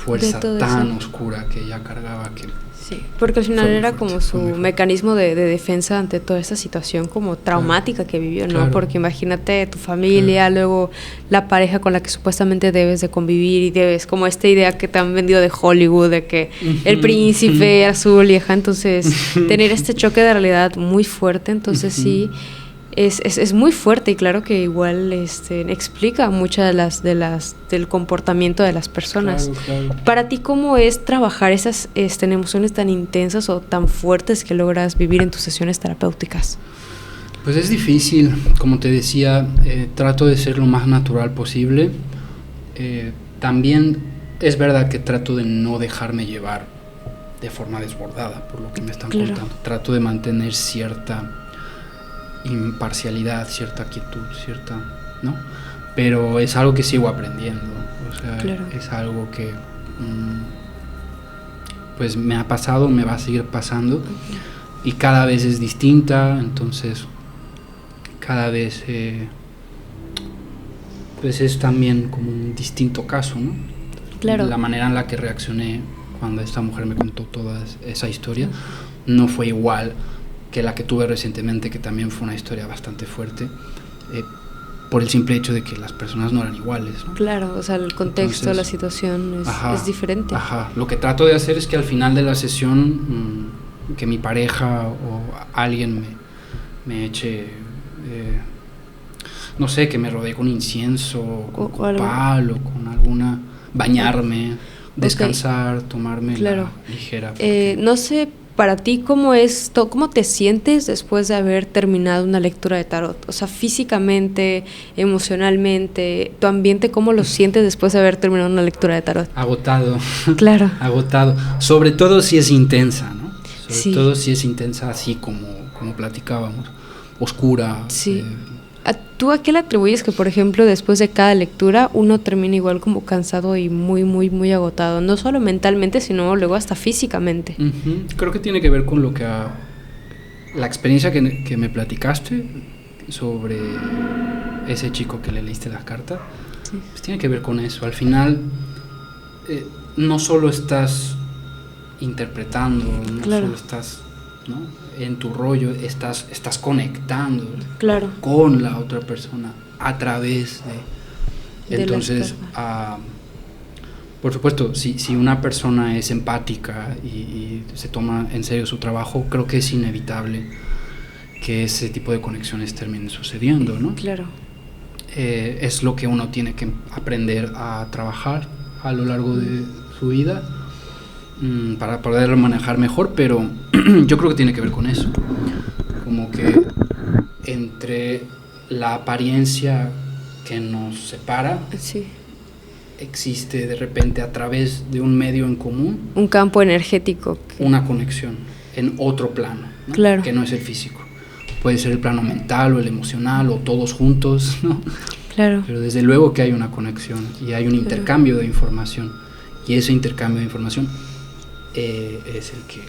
fuerza tan oscura que ella cargaba, que sí, porque al final era como su mecanismo de defensa ante toda esta situación como traumática que vivió, ¿no? Claro. Porque imagínate tu familia, luego la pareja con la que supuestamente debes de convivir y debes, como esta idea que te han vendido de Hollywood, de que el príncipe azul y ajá, entonces tener este choque de realidad muy fuerte, entonces sí. Es muy fuerte y claro que igual explica muchas del comportamiento de las personas. Claro. Para ti, ¿cómo es trabajar esas emociones tan intensas o tan fuertes que logras vivir en tus sesiones terapéuticas? Pues es difícil, como te decía, trato de ser lo más natural posible. También es verdad que trato de no dejarme llevar de forma desbordada por lo que me están contando. Trato de mantener cierta imparcialidad, cierta quietud, ¿no? Pero es algo que sigo aprendiendo, o sea, es algo que pues me ha pasado, me va a seguir pasando y cada vez es distinta, entonces cada vez pues es también como un distinto caso, ¿no? Claro. La manera en la que reaccioné cuando esta mujer me contó toda esa historia no fue igual que la que tuve recientemente, que también fue una historia bastante fuerte, por el simple hecho de que las personas no eran iguales, ¿no? Claro, o sea, el contexto, la situación es diferente. Ajá, lo que trato de hacer es que al final de la sesión, que mi pareja o alguien me eche, no sé, que me rodee con incienso, con copal o con alguna, bañarme, descansar, tomarme la ligera. No sé, para ti, ¿cómo te sientes después de haber terminado una lectura de tarot? O sea, físicamente, emocionalmente, tu ambiente, ¿cómo lo sientes después de haber terminado una lectura de tarot? Agotado. Claro. Agotado. Sobre todo si es intensa, ¿no? Sobre todo si es intensa así como platicábamos. Oscura. Sí. ¿Tú a qué le atribuyes que, por ejemplo, después de cada lectura uno termina igual como cansado y muy, muy, muy agotado? No solo mentalmente, sino luego hasta físicamente. Creo que tiene que ver con la experiencia que me platicaste sobre ese chico que le leíste las cartas. Sí. Pues tiene que ver con eso. Al final, no solo estás interpretando, no solo estás, ¿no?, en tu rollo, estás conectando con la otra persona a través de entonces, por supuesto, si una persona es empática y se toma en serio su trabajo, creo que es inevitable que ese tipo de conexiones terminen sucediendo, ¿no? Claro. Es lo que uno tiene que aprender a trabajar a lo largo de su vida para poderlo manejar mejor, pero yo creo que tiene que ver con eso, como que entre la apariencia que nos separa, existe de repente a través de un medio en común, un campo energético, una conexión en otro plano, ¿no? Que no es el físico, puede ser el plano mental o el emocional o todos juntos, ¿no? Claro. Pero desde luego que hay una conexión y hay un intercambio de información, y ese intercambio de información es el que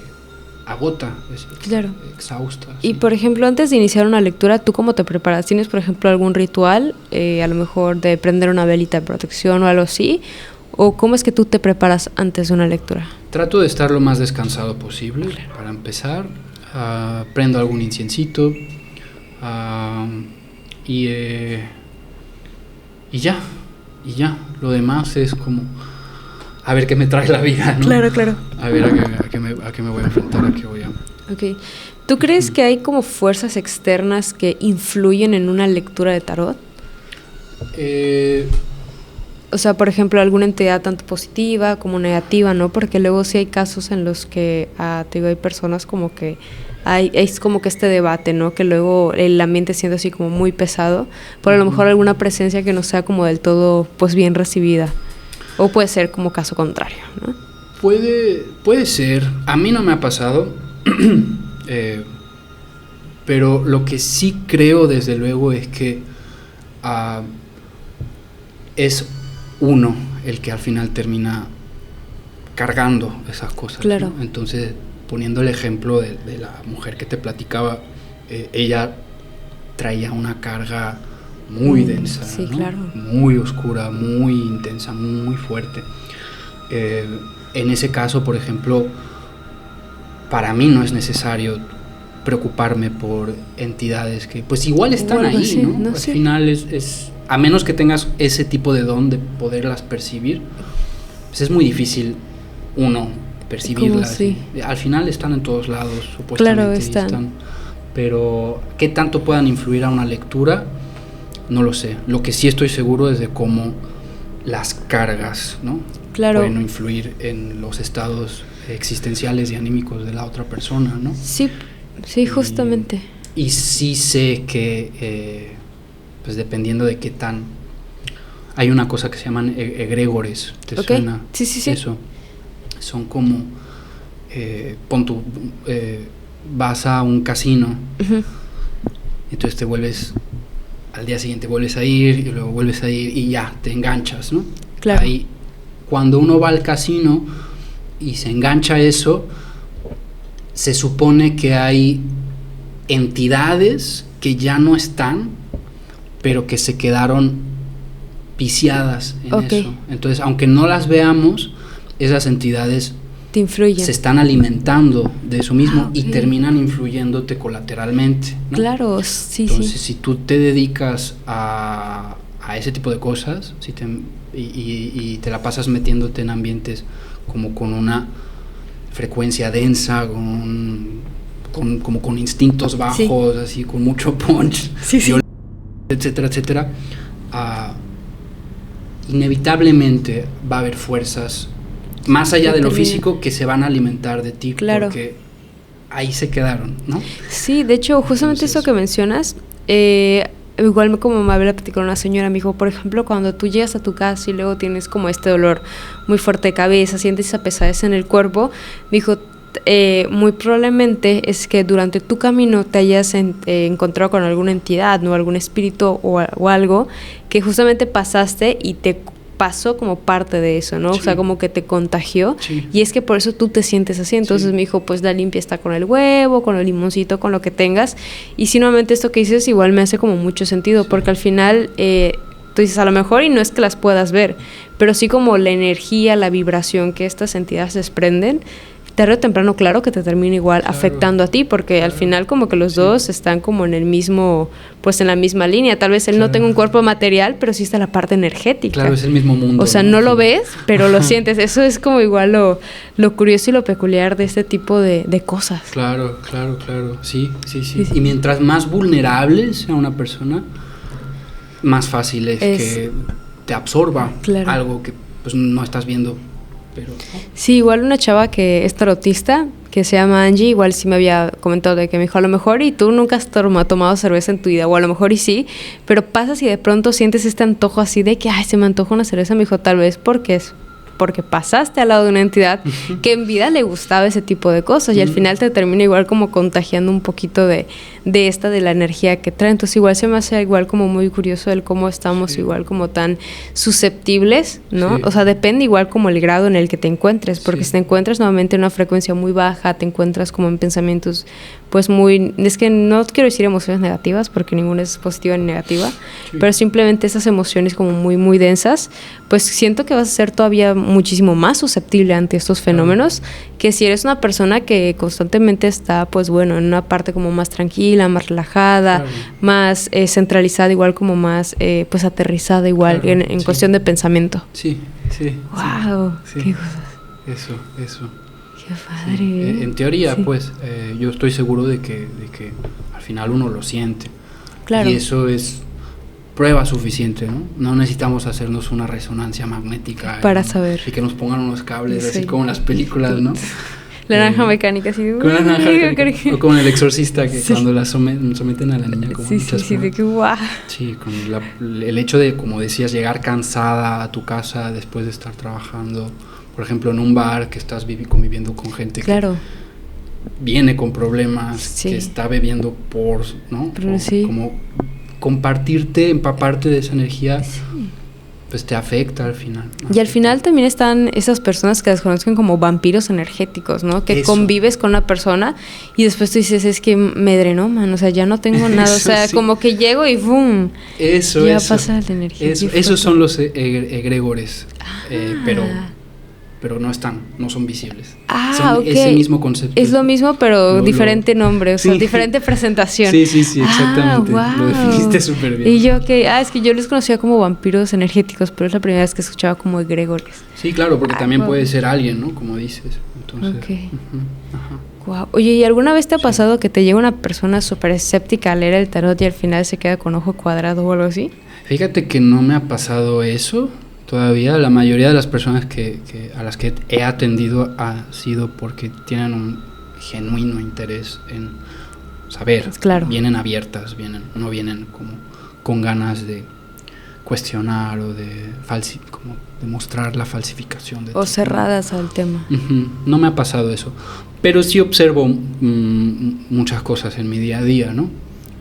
agota, es el que exhausta. Y por ejemplo, antes de iniciar una lectura, ¿tú cómo te preparas? ¿Tienes, por ejemplo, algún ritual, a lo mejor de prender una velita de protección o algo así? ¿O cómo es que tú te preparas antes de una lectura? Trato de estar lo más descansado posible, para empezar. Prendo algún inciencito y ya. Lo demás es como a ver qué me trae la vida, ¿no? Claro. A ver a qué me voy a enfrentar, a qué voy a... Okay. ¿Tú crees que hay como fuerzas externas que influyen en una lectura de tarot? O sea, por ejemplo, alguna entidad tanto positiva como negativa, ¿no? Porque luego sí hay casos en los que, te digo, hay personas como que es como que este debate, ¿no? Que luego el ambiente siente así como muy pesado, por a lo mejor alguna presencia que no sea como del todo, pues, bien recibida. O puede ser como caso contrario, ¿no? Puede ser. A mí no me ha pasado. Pero lo que sí creo, desde luego, es que es uno el que al final termina cargando esas cosas. Claro. ¿no? Entonces, poniendo el ejemplo de la mujer que te platicaba, ella traía una carga muy densa, sí, ¿no? claro. Muy oscura, muy intensa, muy fuerte. En ese caso, por ejemplo, para mí no es necesario preocuparme por entidades que pues igual están ahí, sí, ¿no? Al final es a menos que tengas ese tipo de don de poderlas percibir, pues es muy difícil uno percibirlas. Sí. Al final están en todos lados, supuestamente. Claro, están. Pero qué tanto puedan influir a una lectura, no lo sé. Lo que sí estoy seguro es de cómo las cargas, ¿no? Claro. Pueden influir en los estados existenciales y anímicos de la otra persona, ¿no? Sí, justamente. Y sí sé que, pues dependiendo de qué tan... Hay una cosa que se llaman egregores, ¿te suena? Sí. Eso. Son como... vas a un casino, entonces te vuelves... Al día siguiente vuelves a ir, y luego vuelves a ir, y ya, te enganchas, ¿no? Claro. Ahí, cuando uno va al casino y se engancha a eso, se supone que hay entidades que ya no están, pero que se quedaron viciadas en eso. Entonces, aunque no las veamos, esas entidades te influyen. Se están alimentando de eso mismo y terminan influyéndote colateralmente, ¿no? Claro, sí. Entonces, si tú te dedicas a ese tipo de cosas, y te la pasas metiéndote en ambientes como con una frecuencia densa, como con instintos bajos, así, con mucho punch, etcétera, etcétera, inevitablemente va a haber fuerzas más allá de lo físico que se van a alimentar de ti, porque ahí se quedaron, ¿no? Sí, de hecho, justamente eso que mencionas, igual como me había platicado una señora, me dijo, por ejemplo, cuando tú llegas a tu casa y luego tienes como este dolor muy fuerte de cabeza, sientes esa pesadez en el cuerpo, me dijo, muy probablemente es que durante tu camino te hayas encontrado con alguna entidad, ¿no? Algún espíritu o algo que justamente pasaste y te pasó como parte de eso, ¿no? Sí. O sea, como que te contagió. Sí. Y es que por eso tú te sientes así. Entonces me dijo, pues la limpia está con el huevo, con el limoncito, con lo que tengas. Y si nuevamente esto que dices igual me hace como mucho sentido, porque al final tú dices, a lo mejor y no es que las puedas ver, pero sí como la energía, la vibración que estas entidades desprenden, tarde o temprano, claro que te termina igual afectando a ti, porque al final como que los dos están como en el mismo, pues en la misma línea. Tal vez él no tenga un cuerpo material, pero sí está la parte energética. Claro, es el mismo mundo. O sea, no lo ves, pero lo sientes. Eso es como igual lo curioso y lo peculiar de este tipo de cosas. Claro. Sí. Y mientras más vulnerable sea una persona, más fácil es que te absorba algo que pues no estás viendo. Pero, ¿no? Sí, igual una chava que es tarotista, que se llama Angie, igual sí me había comentado de que me dijo, a lo mejor y tú nunca has tomado cerveza en tu vida, o a lo mejor y sí, pero pasas y de pronto sientes este antojo así de que, se me antoja una cerveza. Me dijo, tal vez porque pasaste al lado de una entidad que en vida le gustaba ese tipo de cosas y al final te termina igual como contagiando un poquito de la energía que trae. Entonces igual se me hace igual como muy curioso el cómo estamos igual como tan susceptibles, ¿no? O sea, depende igual como el grado en el que te encuentres, porque si te encuentras nuevamente en una frecuencia muy baja, te encuentras como en pensamientos pues muy, es que no quiero decir emociones negativas porque ninguna es positiva ni negativa, pero simplemente esas emociones como muy muy densas, pues siento que vas a ser todavía muchísimo más susceptible ante estos fenómenos que si eres una persona que constantemente está pues bueno en una parte como más tranquila, más relajada, más centralizada, igual como más pues aterrizada igual en cuestión de pensamiento. Sí. Wow, qué cosas. Eso. Qué padre. En teoría, pues, yo estoy seguro de que al final uno lo siente. Claro. Y eso es prueba suficiente, ¿no? No necesitamos hacernos una resonancia magnética para saber. Y que nos pongan unos cables, así como en las películas, ¿no? La naranja mecánica, así. Con la naranja mecánica. O como en El Exorcista, que cuando la someten a la niña como muchas pruebas. De que guau. Sí, con el hecho de, como decías, llegar cansada a tu casa después de estar trabajando, por ejemplo, en un bar que estás conviviendo con gente que viene con problemas, sí. que está bebiendo por, ¿no? Pero sí. Como compartirte, empaparte de esa energía, Sí. pues te afecta al final, ¿no? Y al final también están esas personas que las conocen como vampiros energéticos, ¿no? Que Eso. convives con una persona y después tú dices, es que me drenó, man, o sea, ya no tengo nada, o sea, sí. como que llego y ¡boom! Eso, ya eso. pasa la energía. Esos son los egregores, pero no son visibles. Son ok. ese mismo concepto. Es lo mismo, pero diferente nombre, o sea, sí. diferente presentación. Sí, exactamente. Wow. Lo definiste súper bien. Y yo es que yo los conocía como vampiros energéticos, pero es la primera vez que escuchaba como egregores. Sí, claro, porque también wow. puede ser alguien, ¿no? Como dices. Entonces, okay. Wow. Oye, ¿y alguna vez te ha pasado que te llega una persona súper escéptica a leer el tarot y al final se queda con ojo cuadrado o algo así? Fíjate que no me ha pasado eso todavía. La mayoría de las personas a las que he atendido ha sido porque tienen un genuino interés en saber. Claro. Vienen abiertas, no vienen como con ganas de cuestionar o de como demostrar la falsificación de o cerradas al tema. No me ha pasado eso, pero sí observo muchas cosas en mi día a día, ¿no?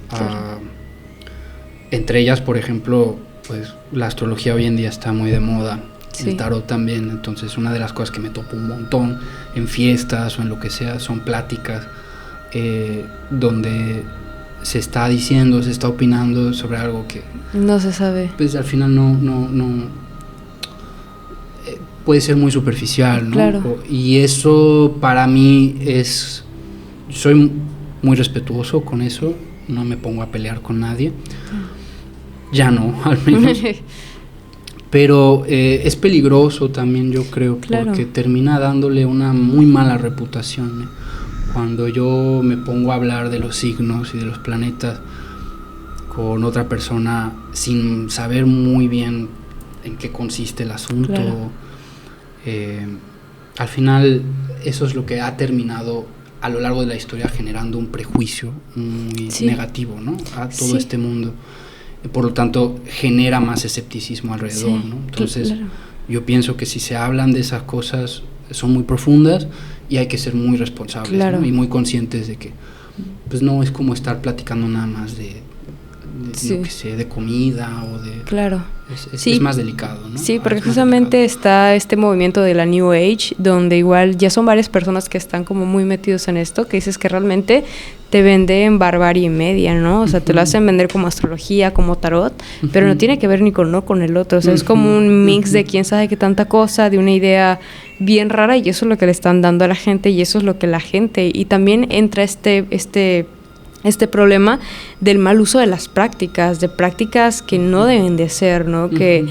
Claro. Entre ellas, por ejemplo, pues la astrología hoy en día está muy de moda, sí. El tarot también. Entonces una de las cosas que me topo un montón en fiestas o en lo que sea son pláticas donde se está diciendo, se está opinando sobre algo que no se sabe. Pues al final no puede ser muy superficial, ¿no? Claro. Y eso para mí soy muy respetuoso con eso, no me pongo a pelear con nadie. Ya no, al menos. Pero es peligroso también, yo creo, claro. Porque termina dándole una muy mala reputación, ¿eh? Cuando yo me pongo a hablar de los signos y de los planetas con otra persona sin saber muy bien en qué consiste el asunto, claro. Al final eso es lo que ha terminado a lo largo de la historia generando un prejuicio muy negativo, ¿no? A todo este mundo. Por lo tanto, genera más escepticismo alrededor, ¿no? Entonces, claro. Yo pienso que si se hablan de esas cosas, son muy profundas y hay que ser muy responsables, claro. ¿no? Y muy conscientes de que pues no es como estar platicando nada más de lo que sé, de comida o de... Claro. Es más delicado, ¿no? Sí, porque justamente está este movimiento de la New Age, donde igual ya son varias personas que están como muy metidos en esto, que dices que realmente te venden barbarie media, ¿no? O sea, te lo hacen vender como astrología, como tarot, pero no tiene que ver ni con uno con el otro. O sea, es como un mix de quién sabe qué tanta cosa, de una idea bien rara, y eso es lo que le están dando a la gente, y eso es lo que la gente... Y también entra este problema del mal uso de las prácticas, de prácticas que no deben de ser, ¿no? Que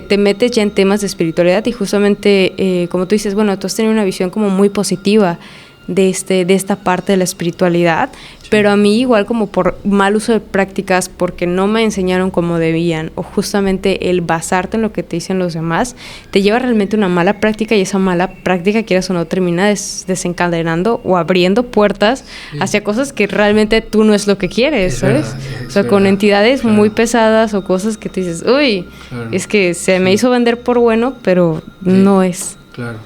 te metes ya en temas de espiritualidad y justamente, como tú dices, bueno, tú has tenido una visión como muy positiva de esta parte de la espiritualidad, pero a mí igual como por mal uso de prácticas, porque no me enseñaron como debían, o justamente el basarte en lo que te dicen los demás, te lleva realmente a una mala práctica, y esa mala práctica, quieras o no, termina desencadenando o abriendo puertas hacia cosas que realmente tú no es lo que quieres, ¿sabes? O sea, con entidades muy pesadas o cosas que te dices, uy, es que se me hizo vender por bueno, pero no es. Claro.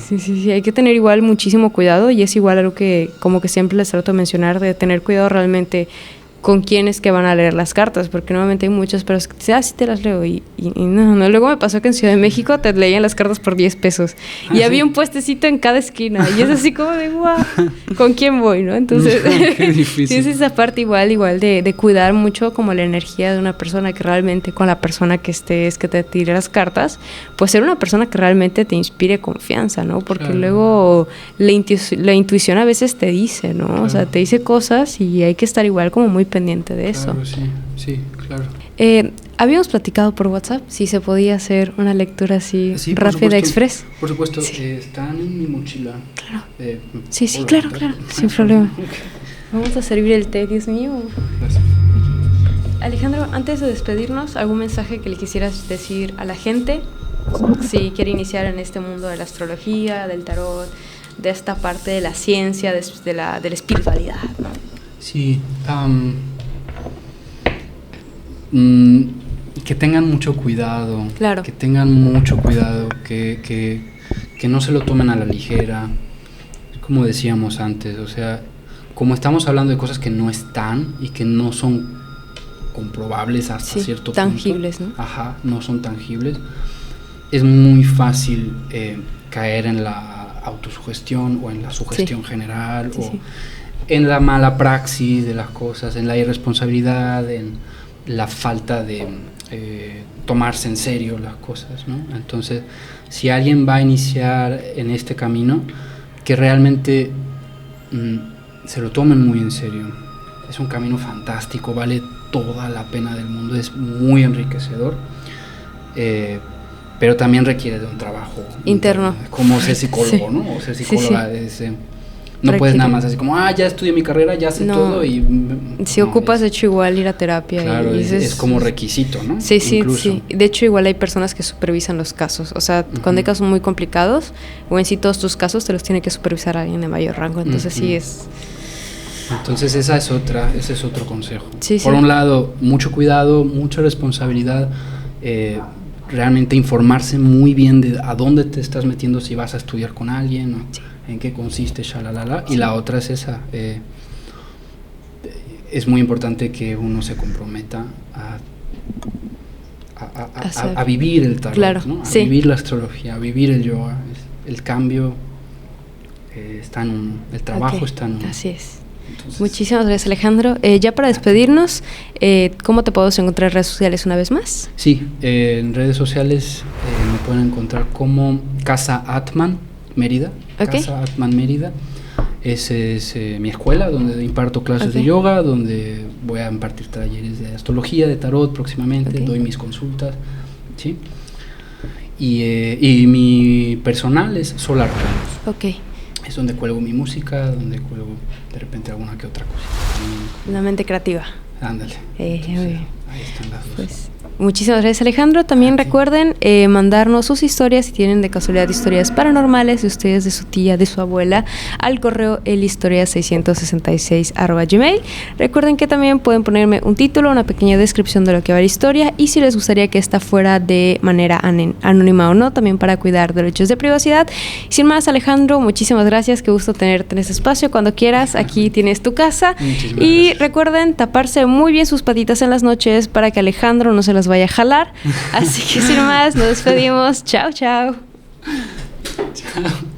Sí, hay que tener igual muchísimo cuidado, y es igual algo que como que siempre les trato de mencionar, de tener cuidado realmente con quiénes que van a leer las cartas, porque normalmente hay muchas personas que dicen, sí te las leo, y no. Luego me pasó que en Ciudad de México te leían las cartas por 10 pesos, y había un puestecito en cada esquina, y es así como de, guau, ¿con quién voy, no? Entonces, qué difícil. Sí, es esa parte igual de cuidar mucho como la energía de una persona, que realmente con la persona que estés, que te tire las cartas, pues ser una persona que realmente te inspire confianza, ¿no? Porque luego la intuición a veces te dice, ¿no? O sea, te dice cosas y hay que estar igual como muy pendiente de eso. Sí, claro. Habíamos platicado por WhatsApp si se podía hacer una lectura así rápida, express. Por supuesto, están en mi mochila. Claro. Claro, sin problema. Vamos a servir el té, Dios mío. Gracias. Alejandro, antes de despedirnos, ¿algún mensaje que le quisieras decir a la gente si quiere iniciar en este mundo de la astrología, del tarot, de esta parte de la ciencia, de la espiritualidad, ¿no? Sí, que tengan mucho cuidado, claro. Que tengan mucho cuidado, que no se lo tomen a la ligera, como decíamos antes, o sea, como estamos hablando de cosas que no están y que no son comprobables hasta cierto tangibles, punto. ¿no? Ajá, no son tangibles. Es muy fácil caer en la autosugestión o en la sugestión general o en la mala praxis de las cosas, en la irresponsabilidad, en la falta de tomarse en serio las cosas, ¿no? Entonces, si alguien va a iniciar en este camino, que realmente se lo tomen muy en serio. Es un camino fantástico, vale toda la pena del mundo, es muy enriquecedor, pero también requiere de un trabajo interno. Como ser psicólogo, ¿no? O ser psicóloga es... no puedes nada más así como, ya estudié mi carrera, ya sé todo y... Si ocupas, de hecho, igual ir a terapia. Claro, es como requisito, ¿no? Sí. De hecho, igual hay personas que supervisan los casos. O sea, cuando hay casos muy complicados, o en sí todos tus casos te los tiene que supervisar alguien de mayor rango. Entonces sí es... Entonces ese es otro consejo. Por un lado, mucho cuidado, mucha responsabilidad, realmente informarse muy bien de a dónde te estás metiendo, si vas a estudiar con alguien, ¿no? En qué consiste, y la otra es esa. Es muy importante que uno se comprometa a vivir el tarot, ¿no? A vivir la astrología, a vivir el yoga. El cambio está en uno, el trabajo está en uno. Así es. Entonces, muchísimas gracias, Alejandro. Ya para despedirnos, ¿cómo te podemos encontrar en redes sociales una vez más? Sí, en redes sociales me pueden encontrar como Casa Atman Mérida. Casa Atman Mérida. Esa es mi escuela donde imparto clases de yoga, donde voy a impartir talleres de astrología, de tarot próximamente, doy mis consultas, ¿sí? Y mi personal es Solar Planos. Es donde cuelgo mi música, donde cuelgo de repente alguna que otra cosa. La mente creativa. Ándale. Ahí están las dos. Pues, muchísimas gracias, Alejandro. También recuerden mandarnos sus historias, si tienen de casualidad historias paranormales de ustedes, de su tía, de su abuela, al correo elhistoria666@gmail. Recuerden que también pueden ponerme un título, una pequeña descripción de lo que va la historia, y si les gustaría que esta fuera de manera anónima o no, también para cuidar derechos de privacidad. Sin más, Alejandro, muchísimas gracias. Qué gusto tenerte en este espacio. Cuando quieras, aquí tienes tu casa. Y gracias. Recuerden taparse muy bien sus patitas en las noches para que Alejandro no se las vaya a jalar. Así que sin más, nos despedimos. Chao, chao. Chao.